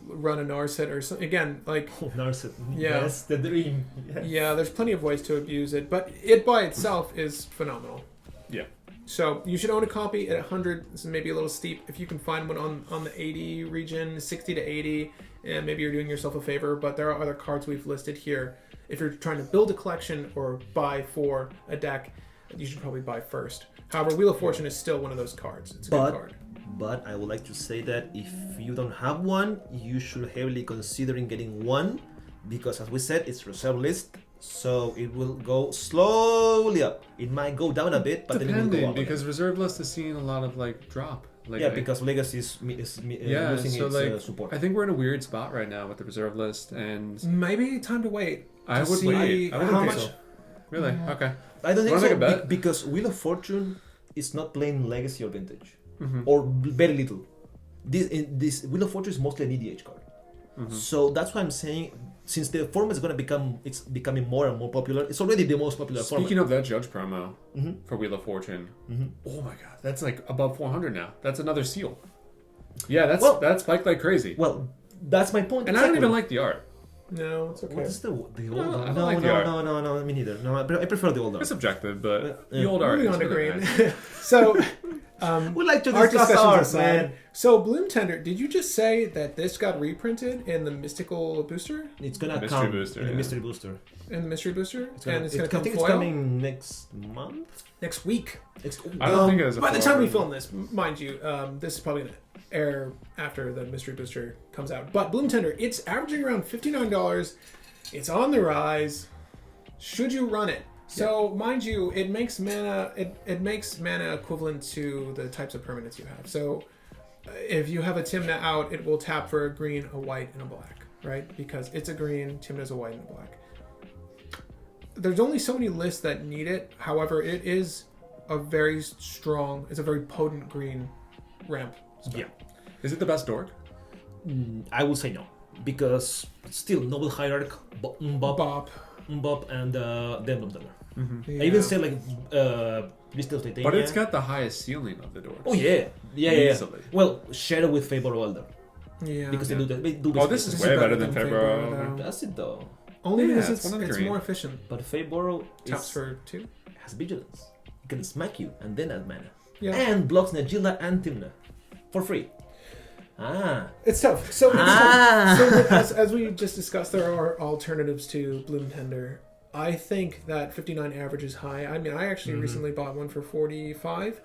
run a Narset or something, again, like, Oh, Narset. Yeah. Yes, the dream. Yes. yeah, there's plenty of ways to abuse it, but it by itself is phenomenal. Yeah. So you should own a copy at 100. This is maybe a little steep. If you can find one on the 80 region, 60 to 80, and maybe you're doing yourself a favor, but there are other cards we've listed here. If you're trying to build a collection or buy for a deck, you should probably buy first. However, Wheel of Fortune is still one of those cards. It's a good card. But I would like to say that if you don't have one, you should heavily considering getting one, because as we said, it's reserve list, so it will go slowly up. It might go down a bit, but then it will go up. Because reserve list is seeing a lot of like drop. Yeah, because Legacy is losing its support. I think we're in a weird spot right now with the reserve list, and maybe time to wait. I would wait. I how would much? so. Really? Okay. I don't think Wanna so make a bet? because Wheel of Fortune is not playing Legacy or Vintage, or very little. This Wheel of Fortune is mostly an EDH card, so that's why I'm saying, since the format is going to it's becoming more and more popular. It's already the most popular format. Speaking of that Judge promo for Wheel of Fortune, oh my god, that's like above 400 now. That's another seal. Yeah, that's spiked like crazy. Well, that's my point. And I don't even like the art. No, it's okay. What is the old No, art? I don't like the art. No, me neither. No, I prefer the old art. It's subjective, but the old art Moving is on to really green. nice. So, We like to art discuss discussions art, aside. man. So, Bloom Tender, did you just say that this got reprinted in the Mystical Booster? It's gonna Mystery come Booster, in the yeah. Mystery Booster. In the Mystery Booster? It's And it's going to come I think foil? it's coming next month. Next week. I don't think it was a By the foil time we version. film this, mind you, this is probably going to air after the Mystery Booster comes out. But Bloom Tender, it's averaging around $59. It's on the rise. Should you run it? So, mind you, it makes mana. It makes mana equivalent to the types of permanents you have. So, if you have a Timna out, it will tap for a green, a white, and a black, right? Because it's a green, Timna's a white, and a black. There's only so many lists that need it. However, it is a very strong. It's a very potent green ramp spell. Yeah. Is it the best dork? I will say no, because still Noble Hierarch, Bop. Mbop, and Demon Donor. Yeah. I even say like Crystal Titania. But it's got the highest ceiling of the dorks. Oh yeah. Easily. Well, Shadow with Favor Elder, Yeah. because they do Oh, this is way better than February, February. though. That's it though. Only Yeah, because it's one of the it's green. more efficient. But Favor Taps for 2. has vigilance. It can smack you and then add mana. Yeah. And blocks Najila and Timna for free. It's tough. So, Ah. so as we just discussed, there are alternatives to Bloom Tender. I think that 59 average is high. I mean, I actually recently bought one for 45.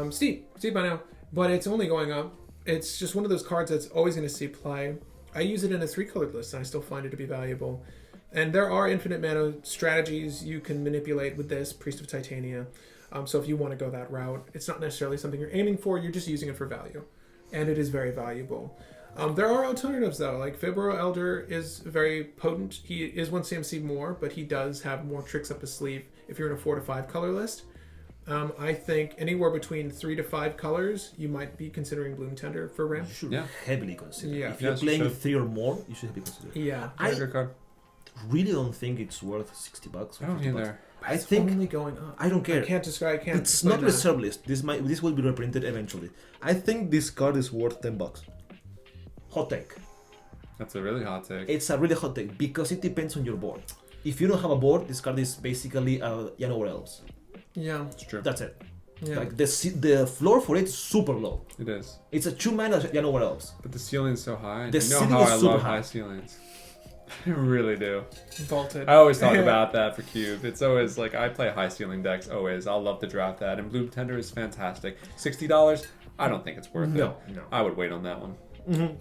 Steep by now, but it's only going up. It's just one of those cards that's always going to see play. I use it in a 3-colored list, and I still find it to be valuable. And there are infinite mana strategies you can manipulate with this, Priest of Titania. So if you want to go that route, it's not necessarily something you're aiming for, you're just using it for value. And it is very valuable. There are alternatives, though. Like, Fibro Elder is very potent. He is 1 CMC more, but he does have more tricks up his sleeve if you're in a 4 to 5 color list. I think anywhere between 3 to 5 colors, you might be considering Bloom Tender for ramp. You should Yeah. heavily consider. Yeah. If you're Yes, you playing should. 3 or more, you should heavily consider. Yeah. I Good card. really don't think it's worth $60 or I don't $50. either. I It's think only going up. I don't care. I can't describe. I can't. It's explain not that. reserve list. This will be reprinted eventually. I think this card is worth $10. Hot take. That's a really hot take. It's a really hot take because it depends on your board. If you don't have a board, this card is basically Yanowar Elves. Yeah. It's true. That's it. Yeah. Like the floor for it is super low. It is. It's a 2-mana Yanowar Elves. But the ceiling's so high. The You know ceiling how is I super love high. high ceilings. I really do. Vaulted. I always talk about that for Cube. It's always like I play high ceiling decks always. I'll love to draft that. And Bloom Tender is fantastic. $60? I don't think it's worth it. No. I would wait on that one.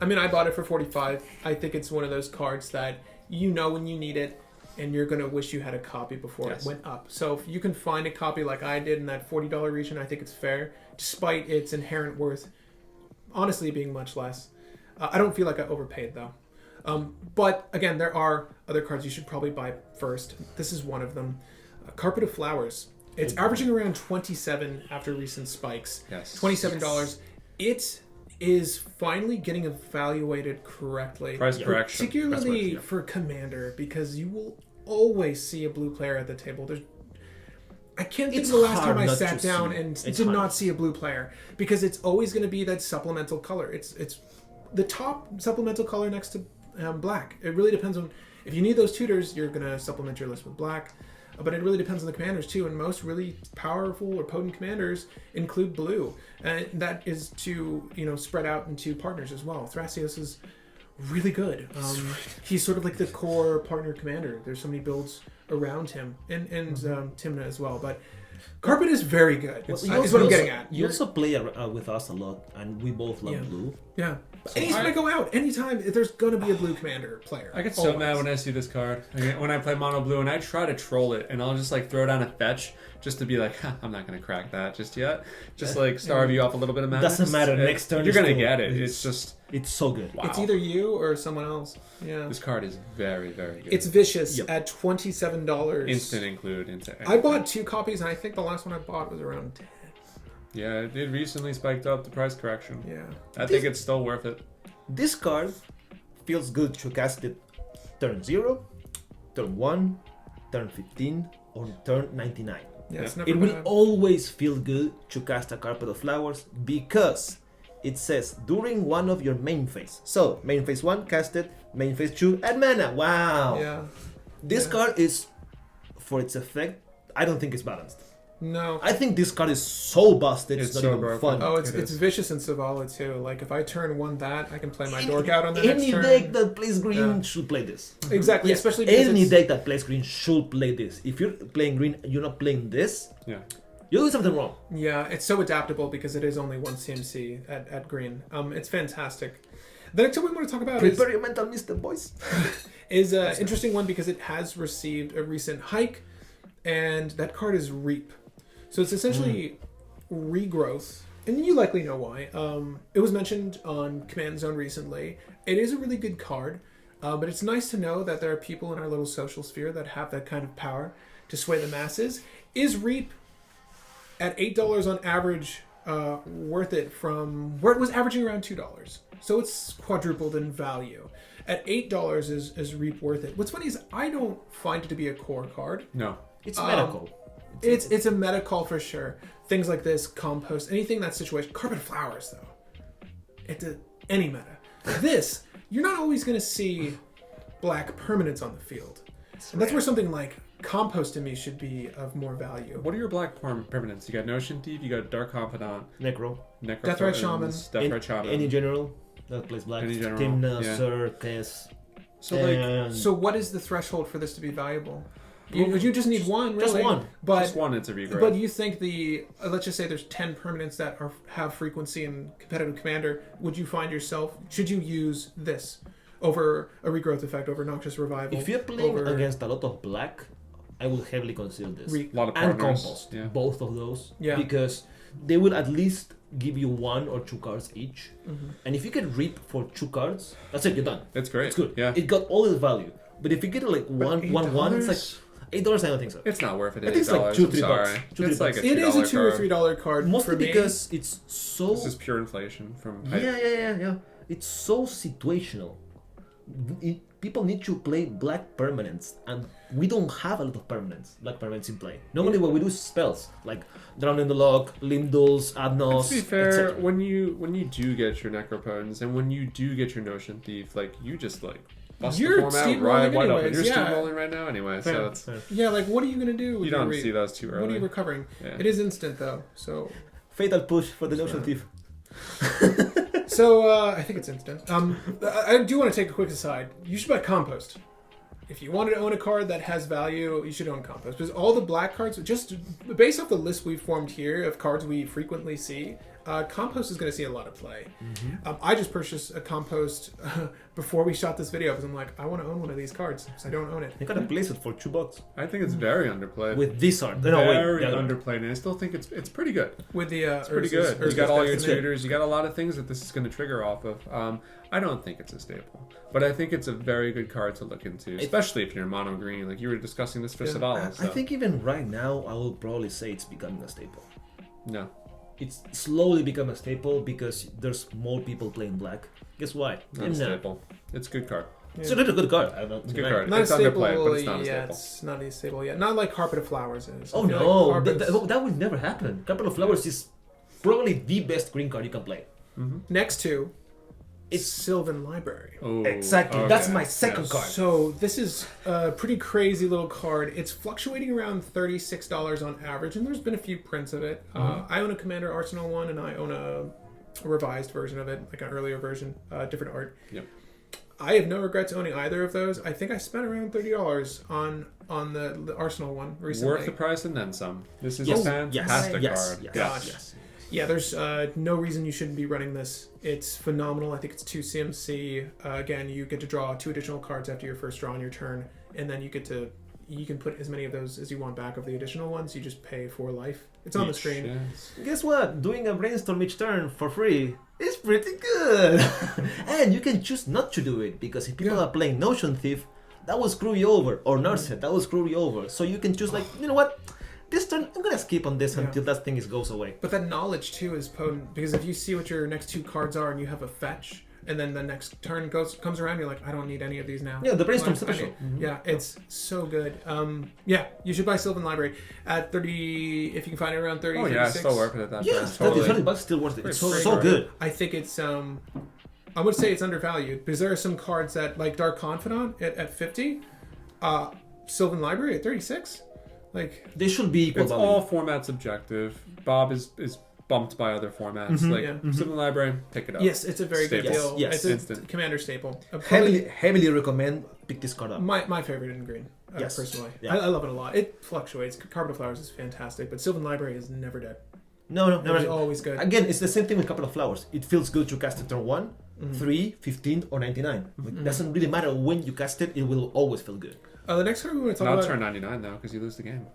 I mean, I bought it for 45. I think it's one of those cards that you know when you need it, and you're gonna wish you had a copy before Yes. it went up. So if you can find a copy like I did in that $40 region, I think it's fair, despite its inherent worth, honestly being much less. I don't feel like I overpaid though. But again, there are other cards you should probably buy first. This is one of them. Carpet of Flowers. It's averaging around 27 after recent spikes. Yes. $27. It is finally getting evaluated correctly. Price correction. Particularly That's what- for Commander, because you will always see a blue player at the table. I can't think It's of the last hard time I not sat to down see. and It's did hard. not see a blue player, because it's always going to be that supplemental color. It's the top supplemental color next to black. It really depends on if you need those tutors, you're going to supplement your list with black. But it really depends on the commanders too, and most really powerful or potent commanders include blue, and that is to spread out into partners as well. Thrasios is really good. He's sort of like the core partner commander. There's so many builds around him, and Timna as well. But Carpet is very good. Well, That's what I'm getting at. You also play with us a lot, and we both love blue. Yeah. Anytime I go out, anytime there's going to be a blue commander player. I get so mad when I see this card. When I play mono blue and I try to troll it and I'll just like throw down a fetch just to be like, I'm not going to crack that just yet. Just like starve you off a little bit of mana. Doesn't matter. Next turn you're going to get it. It's so good. Wow. It's either you or someone else. Yeah. This card is very, very good. It's vicious at $27. Instant include into anything. I bought 2 copies and I think the last one I bought was around 10. Yeah, it did recently spiked up the price correction. Yeah. I think it's still worth it. This card feels good to cast it turn 0, turn 1, turn 15, or turn 99. Yeah, it's never It will bad. always feel good to cast a Carpet of Flowers because it says during one of your main phase. So, main phase 1, cast it, main phase 2, add mana. Wow! Yeah. This card is, for its effect, I don't think it's balanced. No. I think this card is so busted, it's not so even broken. fun. Oh, it's vicious in Savala too. Like if I turn 1 that, I can play my dork out on the next Any turn. deck that plays green should play this. Exactly, Yes, especially because any it's, deck that plays green should play this. If you're playing green and you're not playing this, Yeah. you're doing something wrong. yeah, it's so adaptable because it is only 1 CMC at green. It's fantastic. The next one we want to talk about Prepare your mental misstep, boys. is an interesting one because it has received a recent hike, and that card is Reap. So it's essentially regrowth, and you likely know why. It was mentioned on Command Zone recently. It is a really good card, but it's nice to know that there are people in our little social sphere that have that kind of power to sway the masses. Is Reap at $8 on average worth it from where it was averaging around $2? So it's quadrupled in value. At $8 is Reap worth it? What's funny is I don't find it to be a core card. No. It's medical. It's a meta call for sure. Things like this, compost, anything in that situation. Carpet of Flowers, though. It's any meta. This, you're not always going to see black permanents on the field. And that's where something like compost to me should be of more value. What are your black permanents? You got Notion Thief, you got Dark Confidant, Necro. Deathrite Shaman. Deathrite Shaman. Any general that plays black. Any general, Timna, yeah. Sir, Tess. So what is the threshold for this to be valuable? You just need one, really. Just one. But, Just one, it's a regrowth. But you think let's just say there's 10 permanents that have frequency in competitive commander. Should you use this over a regrowth effect, over Noxious Revival? If you're playing against a lot of black, I will heavily consider this. A lot of and partners. compost. Yeah. Both of those. Yeah. Because they will at least give you 1 or 2 cards each. Mm-hmm. And if you can Reap for 2 cards, that's it, you're done. It's great. It's good. Yeah. It got all its value. But if you get like one, it's like $8. I don't think so. It's not worth it. I think it's like $8. $2-3 I'm sorry. $2-3 It's like a It is a $2 or card. $3 card. Mostly for me. because it's so. This is pure inflation from. Yeah. It's so situational. People need to play black permanents, and we don't have a lot of black permanents in play. Normally, what we do is spells like Drown in the Lock, Limduls, AdNauseam. To be fair, etc. when you do get your Necropotence and when you do get your Notion Thief, like you just like bust You're the format steamrolling right wide open. anyways, You're yeah. steamrolling right now anyway. Fair, So it's fair. Yeah, like what are you going to do? With you your don't Reap? see those too early. What are you recovering? Yeah. It is instant though, so Fatal push for the Notion Thief. I think it's instant. I do want to take a quick aside. You should buy compost. If you wanted to own a card that has value, you should own compost. Because all the black cards, just based off the list we've formed here of cards we frequently see, compost is going to see a lot of play. Mm-hmm. I just purchased a compost before we shot this video because I'm like, I want to own one of these cards, so I don't own it. You gotta place it for $2 I think it's very underplayed. with this art. very the other one. underplayed, and I still think it's pretty good. With the It's pretty good. You got all your tutors. You got a lot of things that this is going to trigger off of. I don't think it's a staple, but I think it's a very good card to look into, especially if you're mono green. Like you were discussing this for Savala. I think even right now, I will probably say it's becoming a staple. No. It's slowly become a staple because there's more people playing black. Guess why? Not a staple. It's a good card. It's a really good card. I don't It's a good card. Not It's a staple underplayed, but it's not a yet. staple. It's not a staple yet. Not like Carpet of Flowers is. Oh I feel no, like Carpet's- that would never happen. Carpet of Flowers is probably the best green card you can play. Next to It's Sylvan Library. Oh, exactly. okay. That's my second Yes. card. So this is a pretty crazy little card. It's fluctuating around $36 on average, and there's been a few prints of it. I own a Commander Arsenal one, and I own a revised version of it, like an earlier version, different art. Yep. I have no regrets owning either of those. I think I spent around $30 on the Arsenal one recently. Worth the price and then some. This is Yes. a fantastic Yes. card. Yes. Gosh. Yes. Yeah, there's no reason you shouldn't be running this. It's phenomenal. I think it's 2 CMC. Again, you get to draw 2 additional cards after your first draw on your turn, and then you can put as many of those as you want back of the additional ones. You just pay for life. It's on the screen. Yes. Guess what? Doing a brainstorm each turn for free is pretty good. And you can choose not to do it, because if people are playing Notion Thief, that will screw you over, or Nurset, that will screw you over. So you can choose like, you know what? This turn, I'm gonna skip on this until that thing goes away. But that knowledge too is potent, because if you see what your next 2 cards are and you have a fetch, and then the next turn comes around, you're like, I don't need any of these now. Yeah, the brainstorm Like, special. Yeah, it's so good. Yeah, you should buy Sylvan Library at 30, if you can find it around 30, Oh yeah, 36. still worth it at that Yeah, price. 30 bucks still worth it. It's so good. I think it's I would say it's undervalued, because there are some cards that, like Dark Confidant at 50, Sylvan Library at 36. Like, They should be equal It's value. all format subjective. Bob is bumped by other formats. Sylvan Library, pick it up. yes, it's a very good Staple. deal. Yes. It's a Instant. commander staple. Heavily recommend pick this card up. My favorite in green, Yes. personally. Yeah. I love it a lot. It fluctuates. Carpet of Flowers is fantastic, but Sylvan Library is never dead. No, It's never. always good. Again, it's the same thing with Couple of Flowers. It feels good to cast it turn 1, 3, 15, or 99. It doesn't really matter when you cast it, it will always feel good. The next card we want to talk Not about turn 99 though, because you lose the game.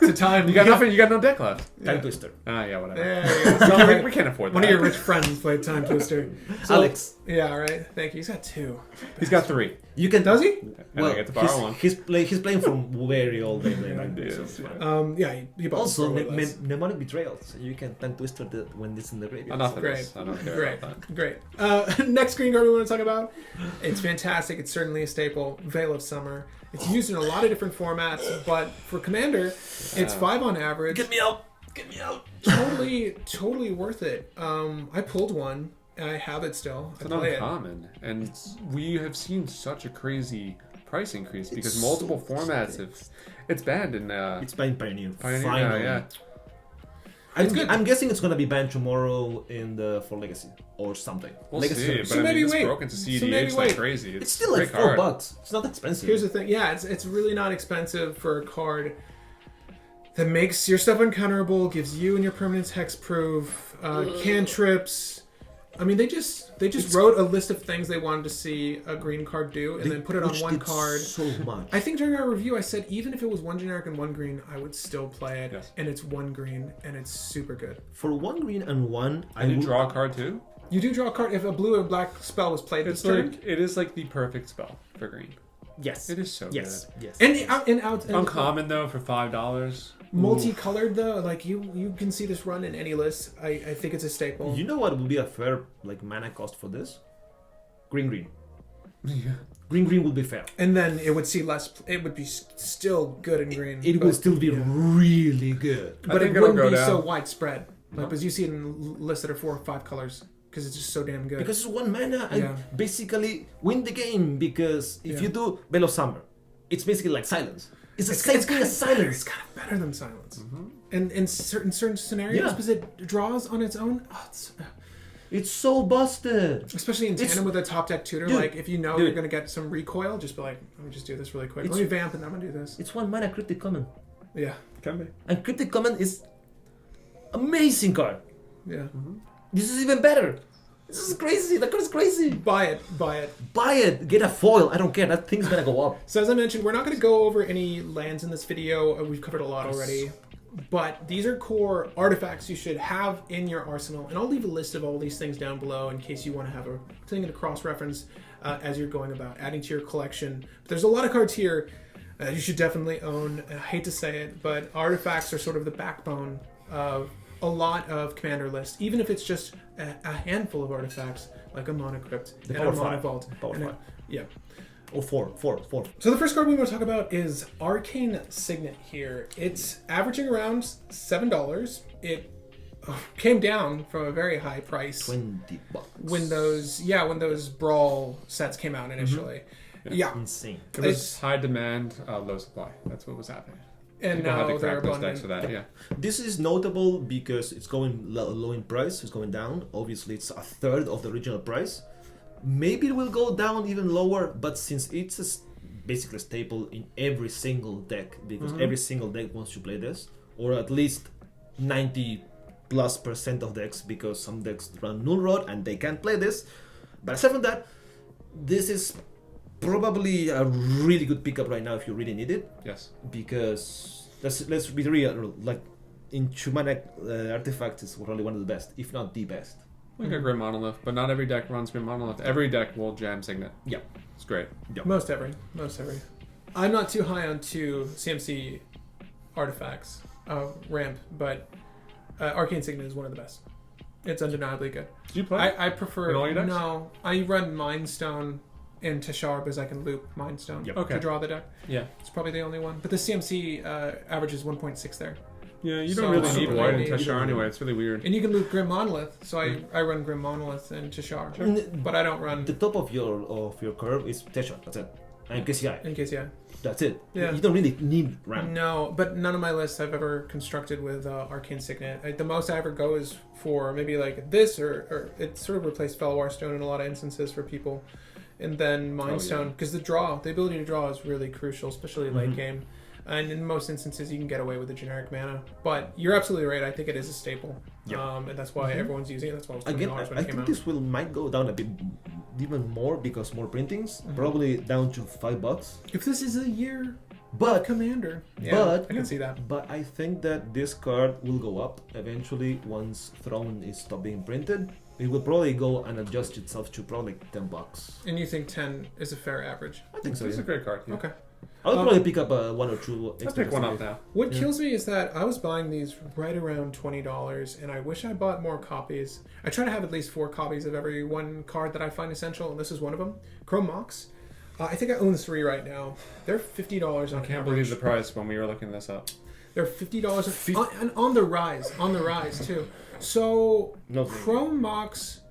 the time. You got nothing. You got no deck left. Timetwister. Ah, yeah, whatever. There you go. We can't afford that. One of your rich friends played Timetwister. Alex. Yeah, right. Thank you. He's got 2. He's got 3. You can. Does he? And I get to borrow one. he's playing from very old day. Yes, Yeah, he bought Also, way less. Mnemonic Betrayal. So you can Timetwister when it's in the graveyard. Enough of Great. this. I don't care Great. about that. Great. Next green card we want to talk about. It's fantastic. It's certainly a staple. Veil of Summer. It's used in a lot of different formats, but for Commander, it's 5 on average. Get me out! Get me out! Totally worth it. I pulled one, and I have it still. It's I an play it. uncommon, and we have seen such a crazy price increase because It's multiple so formats have. It's banned in It's banned Pioneer. Pioneer. Finally. Yeah. I'm guessing it's gonna be banned tomorrow in the for Legacy or something. We'll Legacy see, service. but So I mean, maybe it's wait. broken to So cEDH maybe like wait. crazy. It's still like a great card. $4. It's not expensive. Here's the thing. Yeah, it's really not expensive for a card that makes your stuff uncounterable, gives you and your permanents hexproof, cantrips. I mean, they just wrote a list of things they wanted to see a green card do, and then put it on pushed one it card. So much. I think during our review, I said even if it was 1 generic and 1 green, I would still play it. Yes. And it's 1 green, and it's super good. For 1 green and 1, And you draw a card too. You do draw a card if a blue or black spell was played this It's turn. like it is like the perfect spell for green. Yes. It is so Yes. good. Yes. And Uncommon though for $5. multicolored though, like you can see this run in any list. I think it's a staple. You know what would be a fair mana cost for this? Green. Yeah. Green will be fair. And then it would see less. It would be still good in green. It will still be really good. but think it it'll wouldn't go be down. so widespread. Like, because you see it in lists that are 4 or 5 colors, because it's just so damn good. Because it's 1 mana and Yeah. basically win the game. Because if you do Veil of Summer, it's basically like silence. It's the same thing as silence. It's kind of better than silence. And in certain scenarios, because it draws on its own. Oh, It's so busted. especially in tandem with a top deck tutor. Dude, like if you know dude. you're gonna get some recoil, just be like, let me just do this really quick. Let me vamp and I'm gonna do this. It's 1 mana Cryptic Common. Yeah, Can be. And Cryptic Common is amazing card. yeah. This is even better. This is crazy. That card is crazy. Buy it. Buy it. Get a foil. I don't care. That thing's gonna go up. So as I mentioned, we're not going to go over any lands in this video. We've covered a lot already. But these are core artifacts you should have in your arsenal. And I'll leave a list of all these things down below in case you want to have a thing to cross-reference as you're going about adding to your collection. But there's a lot of cards here you should definitely own. I hate to say it, but artifacts are sort of the backbone of a lot of commander lists. Even if it's just a handful of artifacts, like a Mana Crypt and a Mana Vault. Yeah. Oh, four. So the first card we want to talk about is Arcane Signet here. It's averaging around $7. It came down from a very high price $20 when those Brawl sets came out initially. Yeah. Insane. It was high demand, low supply. That's what was happening. And People had now to they're crack those decks abundant. for that. Yeah. This is notable because it's going low in price. It's going down. Obviously, it's a third of the original price. maybe it will go down even lower, but since it's basically a staple in every single deck, because every single deck wants to play this, or at least 90+% of decks, because some decks run Null Rod and they can't play this. But aside from that, this is probably a really good pickup right now if you really need it. Yes. Because let's be real, like in Shamanic artifacts is probably one of the best, if not the best. Like a Grim Monolith, but not every deck runs Grim Monolith. Every deck will jam Signet. Yeah. It's great. Yeah. Most every. I'm not too high on 2 CMC artifacts, ramp, but Arcane Signet is one of the best. It's undeniably good. Do you play? I prefer. In all your decks? No, I run Mind Stone in Tashar because I can loop Mind Stone to draw the deck. Yeah. It's probably the only one. But the CMC average is 1.6 there. Yeah, you So don't really need super Void in handy. Tashar anyway. It's really weird. And you can loop Grim Monolith, so I run Grim Monolith in Tashar. But I don't run The top of your curve is Tesha, that's it. And KCI, in case, that's it. Yeah. You don't really need ramp. No, but none of my lists I've ever constructed with Arcane Signet. The most I ever go is for maybe like this, or it sort of replaced Felwar Stone in a lot of instances for people. And then Mind Stone, because the ability to draw is really crucial, especially late game. And in most instances, you can get away with the generic mana. But you're absolutely right. I think it is a staple. Yep. And that's why everyone's using it. That's why it was $20 Again, when I it came think out. this might go down a bit, even more because more printings, probably down to $5. If this is a year But Commander, I can see that. But I think that this card will go up eventually once Throne is stopped being printed. It will probably go and adjust itself to probably $10. And you think 10 is a fair average? I think so. It's Yeah. a great card. Yeah. Okay. I would probably pick up one or two. I'll pick one up now. What kills me is that I was buying these right around $20, and I wish I bought more copies. I try to have at least 4 copies of every one card that I find essential, and this is one of them. Chrome Mox. I think I own 3 right now. They're $50 on I can't average. believe the price when we were looking this up. They're $50 and on the rise. On the rise, too. So, No. Chrome Mox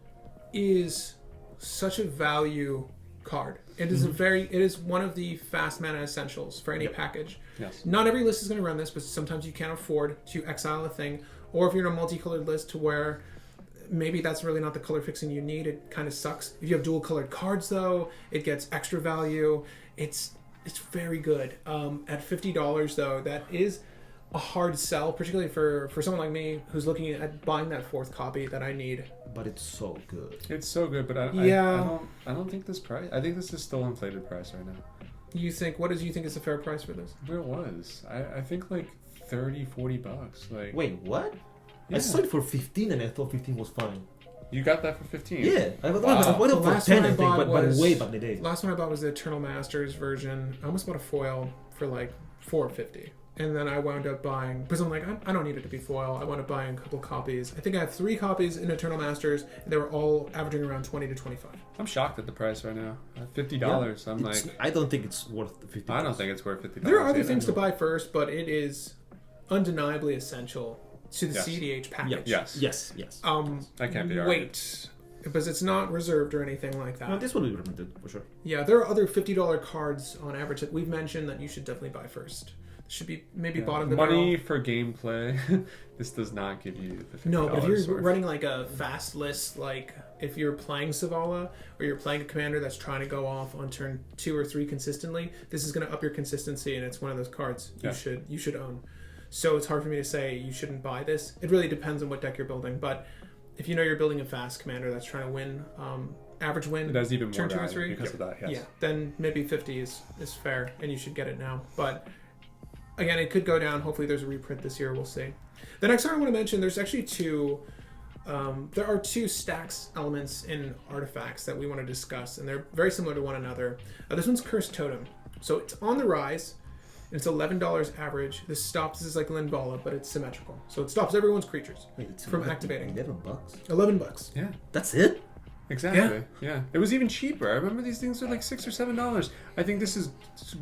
is such a value card. It is it is one of the fast mana essentials for any package. Yes. Not every list is going to run this, but sometimes you can't afford to exile a thing, or if you're in a multicolored list to where maybe that's really not the color fixing you need, it kind of sucks. If you have dual colored cards though, it gets extra value. It's very good. At $50 though, that is a hard sell, particularly for someone like me who's looking at buying that 4th copy that I need. But it's so good. It's so good, but I don't think this price. I think this is still inflated price right now. What do you think is a fair price for this? Where it was, I think like $30-$40. Like, Wait, what? Yeah. I saw it for 15 and I thought 15 was fine. you got that for 15. Yeah, I bought Wow. it for The last 10, one I I think, bought but was- way back in the day. Last one I bought was the Eternal Masters version. I almost bought a foil for like $4.50. And then I wound up buying, because I'm like, I don't need it to be foil. I wound up buying a couple copies. I think I have 3 copies in Eternal Masters, and they were all averaging around 20 to 25. I'm shocked at the price right now. At $50. I'm like, I don't think it's worth 50. I don't think it's worth $50. There are other either. things to buy first, but it is undeniably essential to the Yes. cEDH package. Yes. Yes. I can't be argued. Wait, because it's not reserved or anything like that. No, this will be recommended for sure. Yeah, there are other $50 cards on average that we've mentioned that you should definitely buy first. Should be maybe bottom of the Money barrel. for gameplay. This does not give you the $50 No, but if you're worth. running like a fast list, like if you're playing Savala or you're playing a commander that's trying to go off on turn 2 or 3 consistently, this is going to up your consistency, and it's one of those cards you should own. So it's hard for me to say you shouldn't buy this. It really depends on what deck you're building, but if you know you're building a fast commander that's trying to win, average win, It has even more turn 2 or value 3 because of that. Yes. yeah, then maybe 50 is fair, and you should get it now. But again, it could go down. Hopefully there's a reprint this year. We'll see. The next card I want to mention, there's actually 2... there are 2 stacks elements in artifacts that we want to discuss, and they're very similar to one another. This one's Cursed Totem. So it's on the rise, and it's $11 average. This is like Linvala, but it's symmetrical. So it stops everyone's creatures Wait, it's from activating. $11. $11. Yeah. That's it? Exactly. Yeah. It was even cheaper. I remember these things were like $6 or $7. I think this is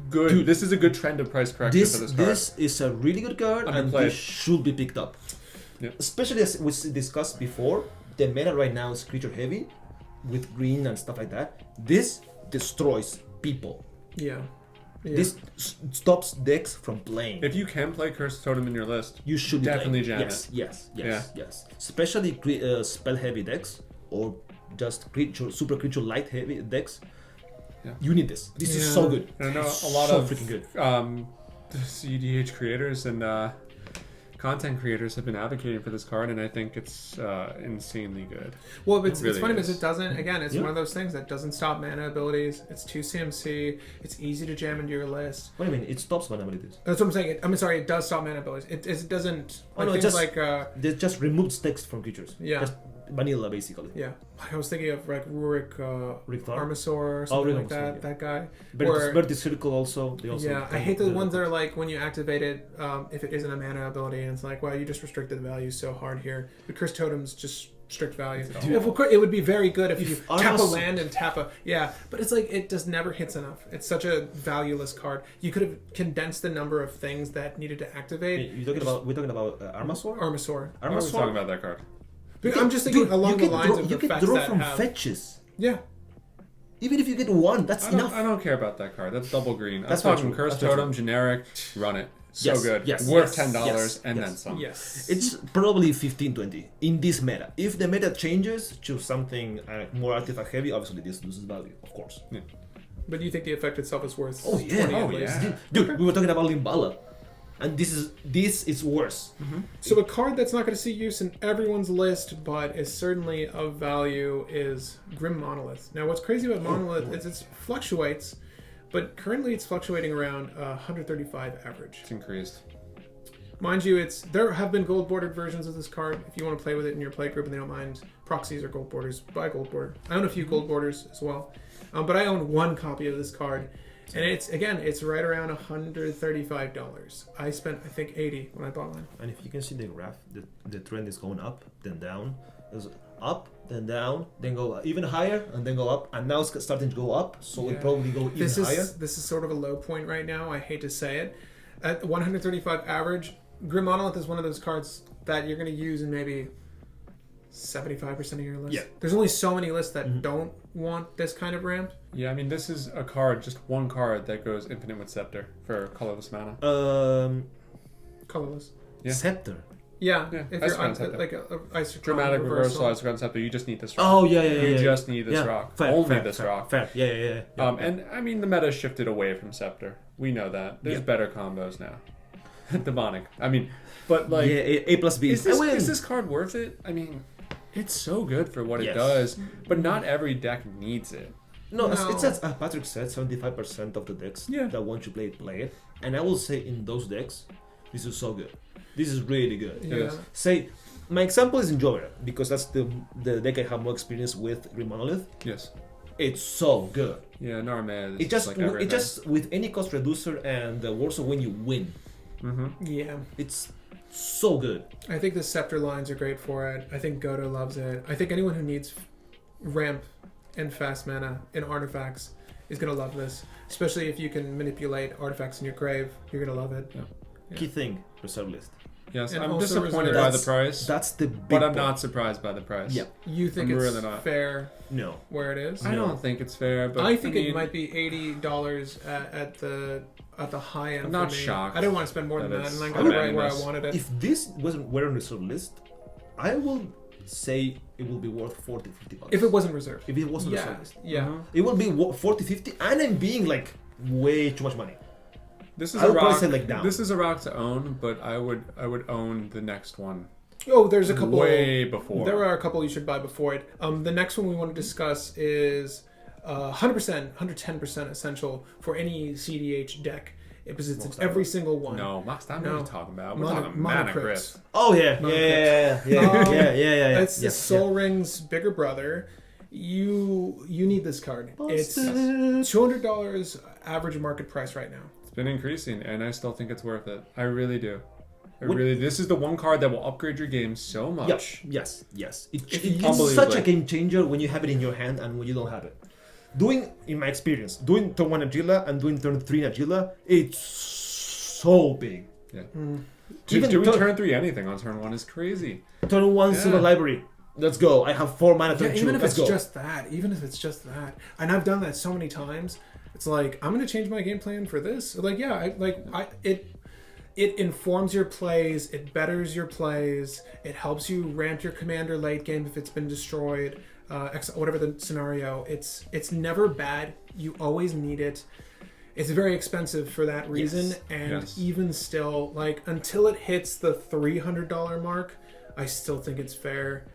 good. Dude, this is a good trend of price correction for this card. This is a really good card, and Underplayed. this should be picked up. Yeah. Especially as we discussed before, the meta right now is creature heavy, with green and stuff like that. This destroys people. Yeah. This stops decks from playing. If you can play Cursed Totem in your list, You should be definitely playing. jam Yes. Yeah. Especially spell heavy decks or just super creature light heavy decks, Yeah. you need this. This is so good. I know It's a lot so of freaking good. cEDH creators and content creators have been advocating for this card, and I think it's insanely good. Well, it's really funny is. because it doesn't. Again, it's one of those things that doesn't stop mana abilities. It's 2 CMC. It's easy to jam into your list. What do you mean? It stops mana abilities. That's what I'm saying. I'm sorry. It does stop mana abilities. It doesn't. Oh, no, things just- like It just removes text from creatures. Yeah. Just vanilla, basically. yeah. Like I was thinking of like Rurik Rick Thar? Armasaur or something like Armasaur, that. yeah. That guy. Vertis Circle also. They also Yeah, I hate the ones that are like when you activate it, if it isn't a mana ability, and it's like, wow, you just restricted the value so hard here. The Curse Totem's just strict value. Of course, it would be very good if you tap a land and tap a but it's like it just never hits enough. It's such a valueless card. You could have condensed the number of things that needed to activate. We're talking about Armasaur? Armasaur. I was talking about that card. I'm just thinking along the lines of you the can facts draw that from have. fetches. Yeah. Even if you get one, that's enough. I don't care about that card. That's double green. That's I'm not talking true. Curse That's not Totem, generic, run it. So Yes, good. yes, Worth yes, $10 yes, and yes. then some. Yes. It's probably 15-20 in this meta. If the meta changes to something more artifact heavy, obviously this loses value, of course. Yeah. But do you think the effect itself is worth? Oh, yeah. 20 at Oh, least? yeah. Dude, we were talking about Limbala, and this is worse. So a card that's not going to see use in everyone's list, but is certainly of value, is Grim Monolith. Now, what's crazy about Monolith is it fluctuates, but currently it's fluctuating around 135 average. It's increased. Mind you, there have been gold bordered versions of this card. If you want to play with it in your play group and they don't mind proxies or gold borders, buy gold border. I own a few gold borders as well, but I own one copy of this card. And it's right around $135. I spent, I think, $80 when I bought mine. And if you can see the graph, the trend is going up, then down. It's up, then down, then go even higher, and then go up. And now it's starting to go up, so it probably go even higher. This is sort of a low point right now. I hate to say it. At 135 average, Grim Monolith is one of those cards that you're going to use in maybe 75% of your list. Yeah. There's only so many lists that don't want this kind of ramp. Yeah, I mean, this is a card, just one card that goes infinite with Scepter for colorless mana. Colorless. Yeah. Scepter. Yeah, Yeah, if Ice you're Crown Scepter. like a Ice Dramatic reversal, Isochron Scepter, you just need this rock. Oh, yeah. You just need this rock. Fair, Only fair, this fair, rock. Fair. Yeah. And I mean, the meta shifted away from Scepter. We know that. There's better combos now. Demonic. I mean, but like... Yeah, A plus B. Is this card worth it? I mean, it's so good for what it does, but not every deck needs it. No. It says, Patrick said, 75% of the decks that want to play it. And I will say in those decks, this is so good. This is really good. Yeah. Say, my example is in Jover, because that's the deck I have more experience with Grim Monolith. Yes. It's so good. Yeah, Narmad. It just with any cost reducer and the Warsaw when you win. Yeah. It's so good. I think the Scepter lines are great for it. I think Godo loves it. I think anyone who needs ramp and fast mana in artifacts is going to love this. Especially if you can manipulate artifacts in your grave. You're going to love it. Yeah. Key thing, reserve list. Yes, And I'm also disappointed reserve. by the price, That's the big but I'm point. not surprised by the price. Yeah. You think I'm it's really not. fair No. where it is? I don't think it's fair, but I think mean, it might be $80 at the high end. I'm not for me. shocked I didn't want to spend more than that that, it's and I got it right where I this. wanted it. If this were on reserve list, I will say it will be worth 40, 50 bucks. If it wasn't reserved. If it wasn't Yeah, reserve list. yeah. It will be 40, 50, and I'm being like way too much money. This is I a would probably rock. say, like, down. This is a rock to own, but I would own the next one Oh, there's a couple. way before. There are a couple you should buy before it. The next one we want to discuss is 100%, 110% essential for any cEDH deck. Because it's in every single one. No, Max, what are you talking about? We're Mono- talking Mana Monocrypt. Crypt. Oh yeah, yeah. It's the Soul Ring's bigger brother. You need this card. It's $200 average market price right now. It's been increasing, and I still think it's worth it. I really do. This is the one card that will upgrade your game so much. Yes. It's Unbelievably. such a game changer when you have it in your hand and when you don't have it. In my experience, doing turn 1 Agila and doing turn 3 Agila, it's so big. Yeah. Even Doing turn 3 anything on turn 1 is crazy. Turn 1 Silver Library. Let's go. I have 4 mana turn 2. Even if Let's it's go. just that. And I've done that so many times. It's like, I'm going to change my game plan for this. Like, it informs your plays, it betters your plays, it helps you ramp your commander late game if it's been destroyed. whatever the scenario. It's never bad. You always need it. It's very expensive for that reason, and even still, like until it hits the $300 mark, I still think it's fair.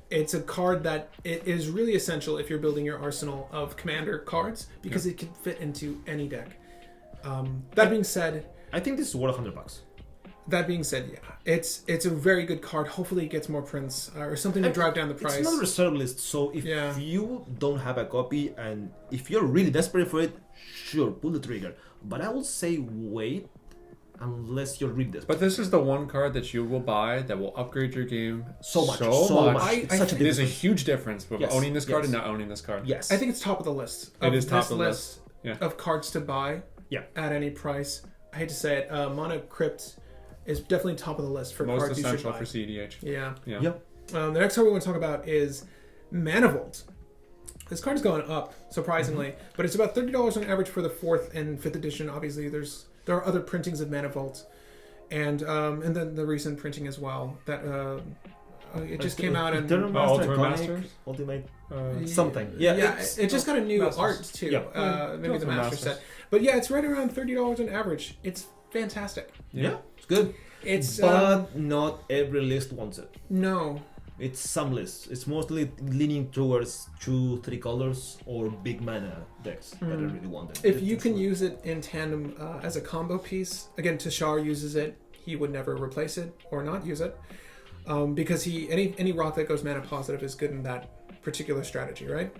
It's a card that it is really essential if you're building your arsenal of commander cards because it can fit into any deck. That being said, I think this is worth $100. That being said, it's a very good card. Hopefully, it gets more prints or something to drive down the price. It's not a reserve list, so if you don't have a copy and if you're really desperate for it, sure, pull the trigger. But I will say wait unless you're really desperate. But this is the one card that you will buy that will upgrade your game so much. There's a huge difference with owning this card and not owning this card. Yes, I think it's top of the list. It is top of the list of cards to buy. At any price. I hate to say it, Mono Crypt is definitely top of the list for cards you should buy. Most essential for cEDH. Yeah. The next card we want to talk about is Manifold. This card is going up, surprisingly, but it's about $30 on average for the 4th and 5th edition. Obviously, there are other printings of Manifold, and then the recent printing as well. That it just came out in Ultimate something. It just got a new art too. Maybe the Master set, but it's right around $30 on average. It's fantastic. It's good. But not every list wants it. No. It's some lists. It's mostly leaning towards 2-3 colors or big mana decks that I really want it. If you can use it in tandem as a combo piece, again, Tashar uses it. He would never replace it or not use it because any rock that goes mana positive is good in that particular strategy, right?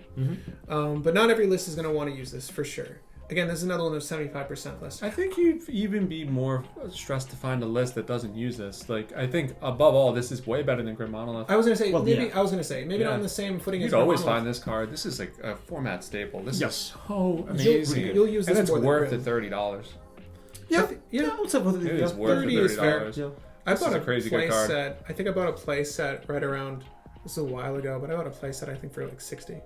But not every list is going to want to use this for sure. Again, this is another one of 75% list. I think you'd even be more stressed to find a list that doesn't use this. Like, I think above all, this is way better than Grim Monolith. I was gonna say maybe not on the same footing as Grim Monolith. You'd always find this card. This is like a format staple. This is so amazing. You'll use this, and it's more worth than the $30. It is worth the $30. I bought a crazy good card. Set. I think I bought a play set right around. This is a while ago, but I bought a play set I think for like 60.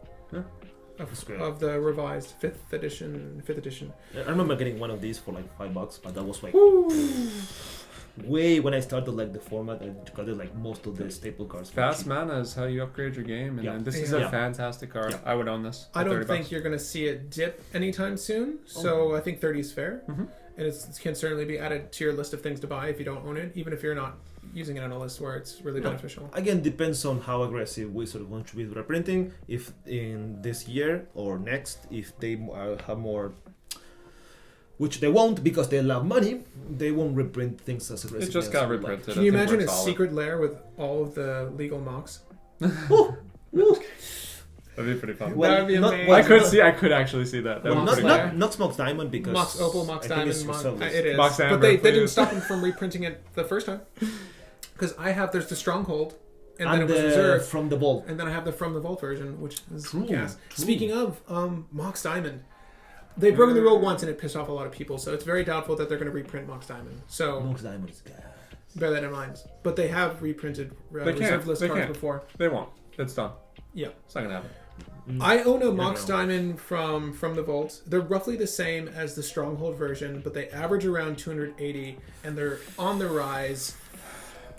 Of the revised 5th edition. I remember getting one of these for like $5, but that was like way when I started like the format. I got like most of the staple cards. Fast mana is how you upgrade your game, and then this is a fantastic card. I would own this. I don't think you're going to see it dip anytime soon, so I think 30 is fair, and it can certainly be added to your list of things to buy if you don't own it, even if you're not using it on a list where it's really beneficial. Again, depends on how aggressive Wizard wants to be with reprinting. If in this year or next, if they have more, which they won't because they love money, they won't reprint things as aggressive. It just got reprinted. Can you imagine a secret lair with all of the legal mocks? That'd be pretty fun. That would be amazing. I could actually see that. Not Smox Diamond because Mox Opal, Mox Diamond, it is. Mox Amber, but they didn't stop him from reprinting it the first time. Because there's the Stronghold, and then it was reserved from the Vault, and then I have the From the Vault version, which is gas. Speaking of Mox Diamond, they've broken the rule once and it pissed off a lot of people, so it's very doubtful that they're going to reprint Mox Diamond. So Mox Diamond is gas. Bear that in mind. But they have reprinted reserved list cards before. They won't. It's done. Yeah, it's not gonna happen. I own a Mox Diamond from the Vault. They're roughly the same as the Stronghold version, but they average around 280, and they're on the rise.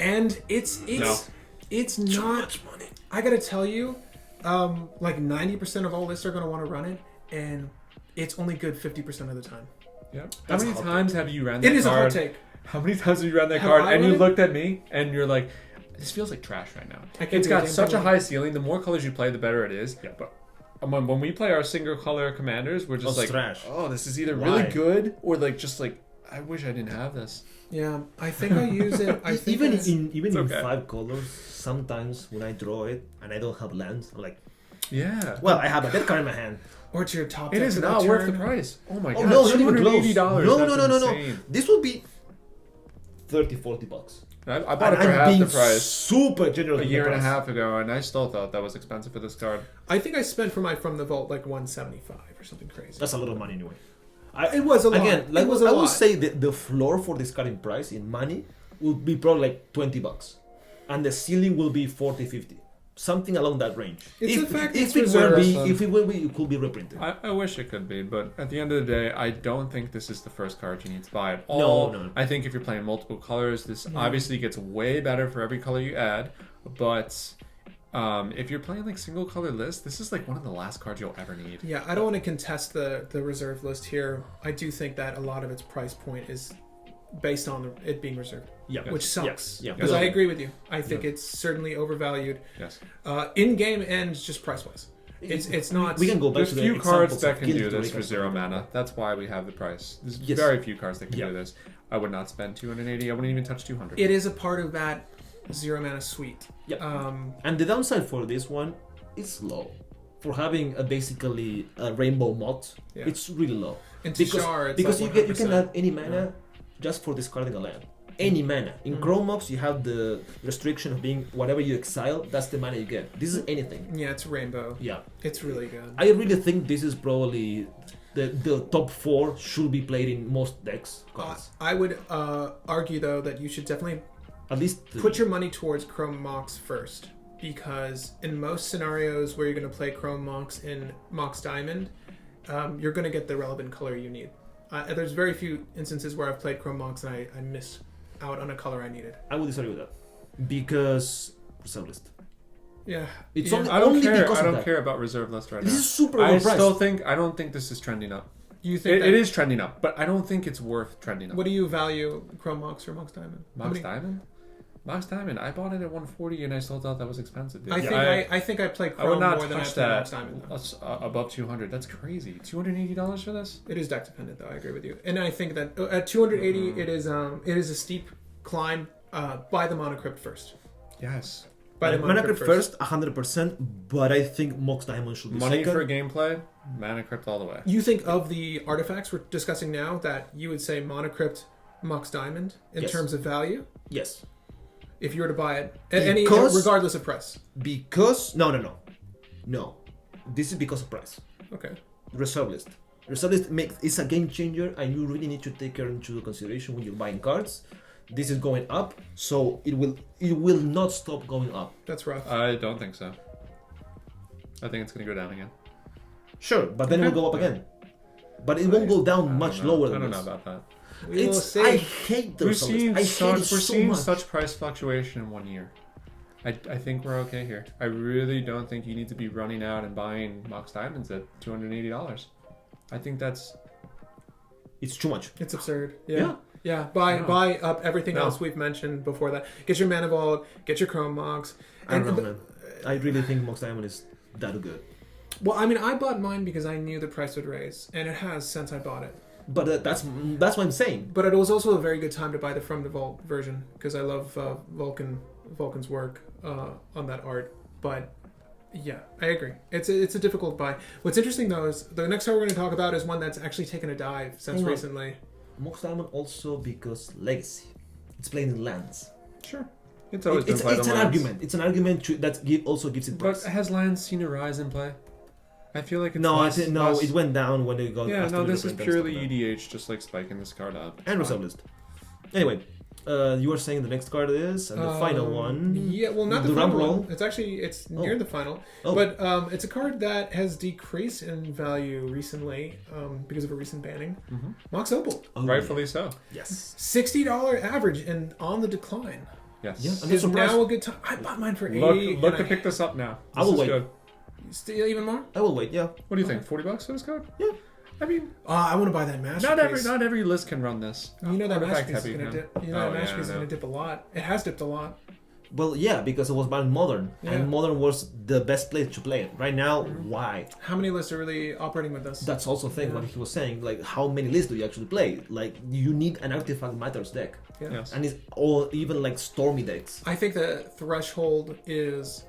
And it's not much money. I gotta tell you, like 90% of all lists are gonna want to run it, and it's only good 50% of the time. Yeah. How many times have you ran that card? It is a hard take. How many times have you ran that card and you looked at me and you're like, this feels like trash right now. It's got such a high ceiling. The more colors you play, the better it is. Yeah. But when we play our single color commanders, we're just like, trash. Oh, this is either really good or like I wish I didn't have this. Yeah, I think I use it. Even in 5 colors, sometimes when I draw it and I don't have lands, I'm like, well, I have a dead card in my hand. Or it's your top. It is not worth the price. Oh my god! No, $280. No. This will be $30-$40. I bought it for half the price. Super generous. A year and a half ago, and I still thought that was expensive for this card. I think I spent for my From the Vault like $175 or something crazy. That's a lot of money anyway. It was a lot. Again, like I would say the floor for this card in price in money will be probably like $20, and the ceiling will be $40-$50, something along that range. It's the fact if it will be, it could be reprinted. I wish it could be, but at the end of the day, I don't think this is the first card you need to buy at all. No. I think if you're playing multiple colors, this obviously gets way better for every color you add, but if you're playing like single color list, this is like one of the last cards you'll ever need. Yeah, I don't want to contest the reserve list here. I do think that a lot of its price point is based on it being reserved. Yeah. Which sucks. Yeah. Because I agree with you. I think it's certainly overvalued. Yes. In game and just price wise. It's not. We can go back There's to the few cards examples that of can Gilda do this Drake for and 0 stuff. mana. That's why we have the price. There's Yes. very few cards that can Yeah. do this. I would not spend 280. I wouldn't even touch 200. It is a part of that 0 mana suite. Yeah. And the downside for this one is low. For having basically a rainbow mod, it's really low. And because you can add any mana just for discarding a land. Any mana. In Chromox, you have the restriction of being whatever you exile, that's the mana you get. This is anything. Yeah, it's rainbow. Yeah. It's really good. I really think this is probably the top 4 should be played in most decks. I would argue, though, that you should definitely at least put your money towards Chrome Mox first. Because in most scenarios where you're going to play Chrome Mox in Mox Diamond, you're going to get the relevant color you need. There's very few instances where I've played Chrome Mox and I missed out on a color I needed. I would disagree with that. Because reserve list. Yeah. It's yeah. only, I don't only care. because I of don't that. care about reserve list right This now. is super I overpriced. don't think this is trending up. You think It is trending up, but I don't think it's worth trending up. What do you value Chrome Mox or Mox Diamond? Diamond? Mox Diamond. I bought it at 140 and I still thought that was expensive. Dude. I think I play I would Chrome not more than I touch play that Mox Diamond. Though. Above 200. That's crazy. $280 for this? It is deck dependent, though. I agree with you. And I think that at 280, it is a steep climb. Buy the Mana Crypt first. Yes. Buy the Mana Crypt first, 100%, but I think Mox Diamond should be Money second. for gameplay, Mana Crypt all the way. You think of the artifacts we're discussing now that you would say Mana Crypt, Mox Diamond in Yes. terms of value? Yes. If you were to buy it, regardless of price. Because no. This is because of price. Okay. Reserve list. Reserve list is a game changer, and you really need to take care into consideration when you're buying cards. This is going up, so it will not stop going up. That's rough. I don't think so. I think it's going to go down again. Sure, but then it will go up again. But it won't go down much lower than I don't this. know about that. We will see. I hate We're those. seeing I hate it so seeing much. such price fluctuation in 1 year. I think we're okay here. I really don't think you need to be running out and buying Mox Diamonds at $280. I think It's too much. It's absurd. Yeah. Yeah, buy up everything else we've mentioned before that. Get your Mana Vault, get your Chrome Mox. I don't know, man. I really think Mox Diamond is that good. Well, I mean, I bought mine because I knew the price would raise, and it has since I bought it. But that's what I'm saying. But it was also a very good time to buy the From the Vault version because I love Vulcan's work on that art. But yeah, I agree. It's a difficult buy. What's interesting though is the next card we're going to talk about is one that's actually taken a dive since recently. Mox Diamond also because legacy. It's playing in lands. Sure. It's always been It's played an on lands. argument. It's an argument that also gives it price. But has lands seen a rise in play? I feel like it's No, less. it went down when they got. Yeah, asked no, to this is reprint and purely stuff like EDH, just like spiking this card up. that. And reserve list. Anyway, you were saying the next card is and the final one. Yeah, well, not the drum final roll. one. It's near the final. Oh. But it's a card that has decreased in value recently because of a recent banning. Mox Opal. Oh, Rightfully so. Yes. $60 average and on the decline. Yes. Yeah, I'm Is surprised. now a good time? I bought mine for 80. Look to pick this up now. I will This is wait. good. Still even more? I will wait. Yeah. What do you think? $40 for this card? Yeah. I mean, I want to buy that masterpiece. not every list can run this. You know that Artifact masterpiece is heavy, going to man. dip. You know Oh, that yeah, masterpiece is I know. going to dip a lot. It has dipped a lot. Well, yeah, because it was banned modern, Yeah. and modern was the best place to play it. Right now, why? How many lists are really operating with this? That's also a thing. What he was saying, like how many lists do you actually play? Like you need an artifact matters deck, Yeah. Yes. and it's all even like stormy decks. I think the threshold is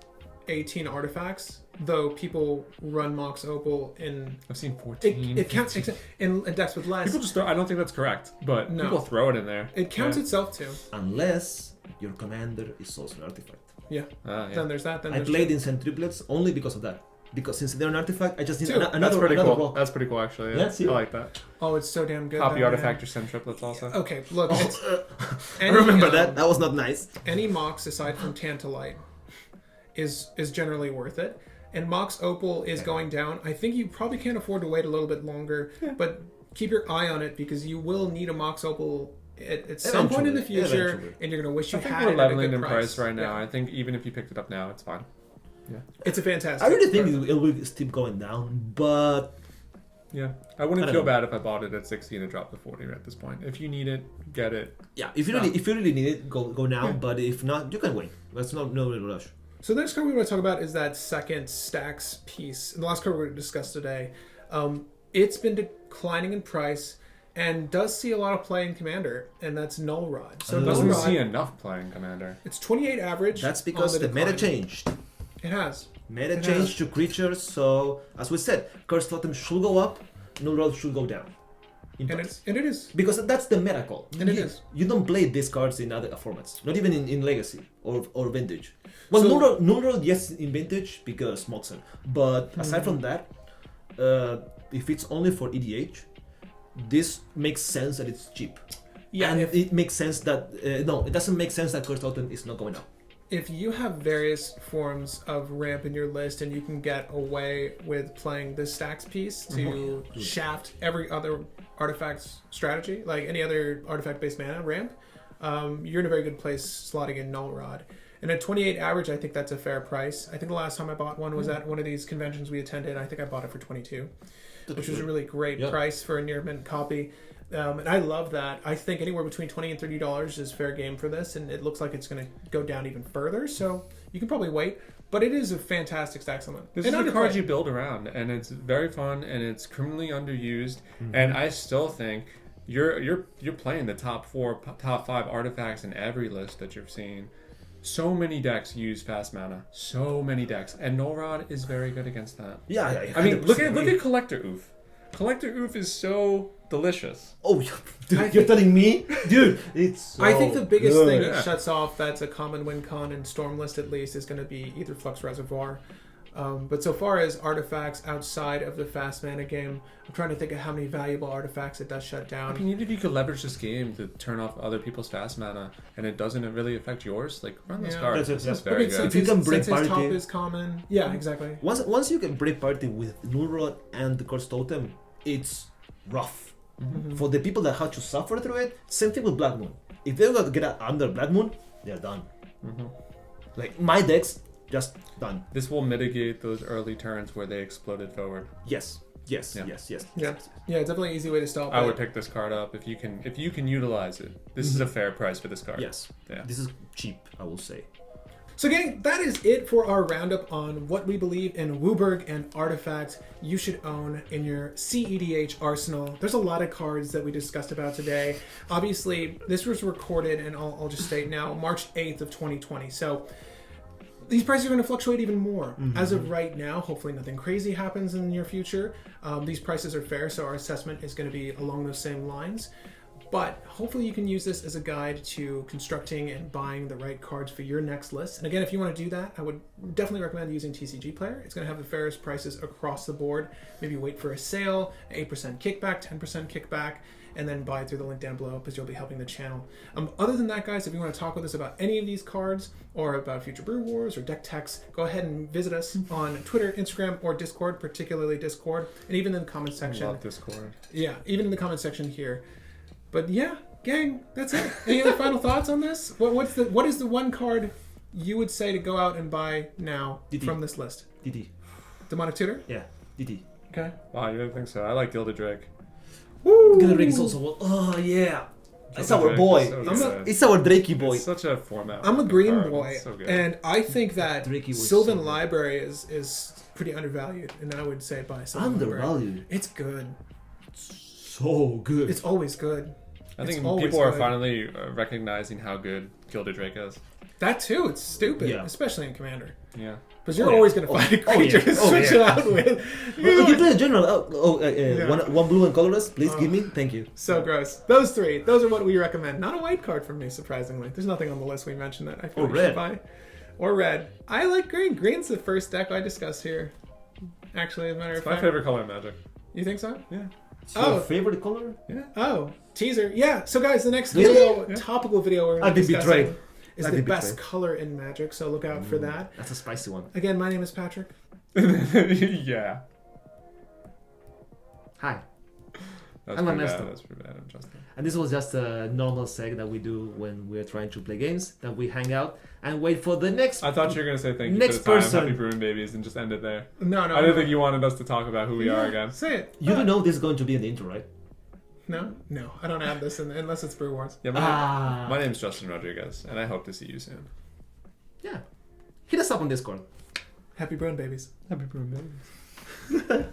18 artifacts, though people run Mox Opal in... I've seen 14. It counts in decks with less. People just throw. I don't think that's correct, but No. people throw it in there. It counts Yeah. itself too. Unless your commander is also an artifact. Yeah. Ah, yeah. Then there's that. Then I there's played in triplets only because of that. Because since they're an artifact, I just need Two. another That's pretty another cool. rock. That's pretty cool, actually. Yeah, Yeah, see? I like that. Oh, it's so damn good. Copy though, artifact man. or send triplets also. Okay, look. It's, I remember that. That was not nice. Any Mox aside from Tantalite is generally worth it. And Mox Opal is going down. I think you probably can't afford to wait a little bit longer, but keep your eye on it because you will need a Mox Opal at some point in the future, Eventually. and you're going to wish you I think had we're it at a leveling good in price right now. Yeah. I think even if you picked it up now, it's fine. It's a fantastic. I really think it will keep going down, but yeah, I wouldn't feel bad if I bought it at 60 and it dropped to 40 at this point. If you need it, get it. Yeah, if you really need it, go now. Yeah. But if not, you can wait. That's no rush. So the next card we want to talk about is that second stacks piece. And the last card we're going to discuss today. It's been declining in price and does see a lot of play in Commander, and that's Null Rod. So it doesn't see enough play in Commander. It's 28 average. That's because the meta changed. It has. Meta changed to creatures, so as we said, Curse Totem should go up, Null Rod should go down. And it is. Because that's the meta call. And it is. You don't play these cards in other formats, not even in Legacy or Vintage. Well, so, Null Rod, yes, in Vintage because Moxen. But aside from that, if it's only for EDH, this makes sense that it's cheap. Yeah, and it makes sense that no, it doesn't make sense that Curse Totem is not going up. If you have various forms of ramp in your list and you can get away with playing this stacks piece to shaft every other artifact's strategy, like any other artifact-based mana ramp, you're in a very good place slotting in Null Rod. And at 28 average, I think that's a fair price. I think the last time I bought one was at one of these conventions we attended. I think I bought it for 22, which was a really great price for a near mint copy. And I love that. I think anywhere between $20 and $30 is fair game for this, and it looks like it's going to go down even further. So you can probably wait, but it is a fantastic stack summon. This is the card you build around, and it's very fun, and it's criminally underused. And I still think you're playing the top 5 artifacts in every list that you're seeing. So many decks use fast mana. So many decks, and Null Rod is very good against that. Yeah. I mean, look at Collector Oof. Collector Oof is so delicious. Oh, dude, you're telling me? Dude, it's so I think the biggest thing it shuts off that's a common win con and Storm list at least is going to be either Flux Reservoir. But so far as artifacts outside of the fast mana game, I'm trying to think of how many valuable artifacts it does shut down. I mean, even if you could leverage this game to turn off other people's fast mana and it doesn't really affect yours, like run this card. That's very good. If you can break party, top is common. Yeah, exactly. Once you can break party with Null Rod and the Curse Totem, it's rough. For the people that have to suffer through it, same thing with Black Moon. If they're going to get under Black Moon, they're done. Like my decks, just done. This will mitigate those early turns where they exploded forward. Yes. Yeah, definitely an easy way to stop. I would pick this card up if you can utilize it. This is a fair price for this card. Yes. Yeah. This is cheap, I will say. So gang, that is it for our roundup on what we believe in WUBRG and artifacts you should own in your cEDH arsenal. There's a lot of cards that we discussed about today. Obviously, this was recorded, and I'll just state now, March 8th of 2020. So these prices are going to fluctuate even more. As of right now, hopefully nothing crazy happens in the near future. These prices are fair, so our assessment is going to be along those same lines. But hopefully you can use this as a guide to constructing and buying the right cards for your next list. And again, if you want to do that, I would definitely recommend using TCG Player. It's going to have the fairest prices across the board. Maybe wait for a sale, 8% kickback, 10% kickback, and then buy it through the link down below because you'll be helping the channel. Other than that, guys, if you want to talk with us about any of these cards or about future Brew Wars or deck techs, go ahead and visit us on Twitter, Instagram, or Discord, particularly Discord, and even in the comment section. I love Discord. Yeah, even in the comment section here. But yeah, gang, that's it. Any other final thoughts on this? What is the one card you would say to go out and buy now from this list? DD. Demonic Tutor? Yeah, DD. Okay. Wow, you don't think so? I like Gilda Drake. Woo! Gilda Drake is also oh yeah. It's our boy. It's our Drakey boy. It's such a format. I'm a green boy, and I think that Sylvan Library is pretty undervalued, and I would say buy Sylvan Library. Undervalued? It's good. So good. It's always good. I think people are finally recognizing how good Gilda Drake is. That too, it's stupid, especially in Commander. Yeah. Because you're always going to find a creature to switch it out with. You play a general. One blue and colorless, please give me. Thank you. So gross. Those three. Those are what we recommend. Not a white card from me, surprisingly. There's nothing on the list we mentioned that I feel like you should buy. Or red. I like green. Green's the first deck I discussed here. Actually, as a matter of fact. My favorite color in Magic. You think so? Yeah. Your favorite color? Yeah. Oh, teaser. Yeah. So guys, the next video, topical video we're going to be discussing is the best color in Magic. So look out for that. That's a spicy one. Again, my name is Patrick. Yeah. Hi. I'm Ernesto. That's pretty bad. I'm Justin. And this was just a normal seg that we do when we're trying to play games, that we hang out and wait for the next... I thought you were going to say thank you next for the time, person. happy brewing babies, and just end it there. No. I didn't think you wanted us to talk about who we are again. Say it. You do know this is going to be in the intro, right? No, I don't add this unless it's Brew Wars. Yeah, my name's Justin Rodriguez, and I hope to see you soon. Yeah. Hit us up on Discord. Happy brewing babies. Happy brewing babies.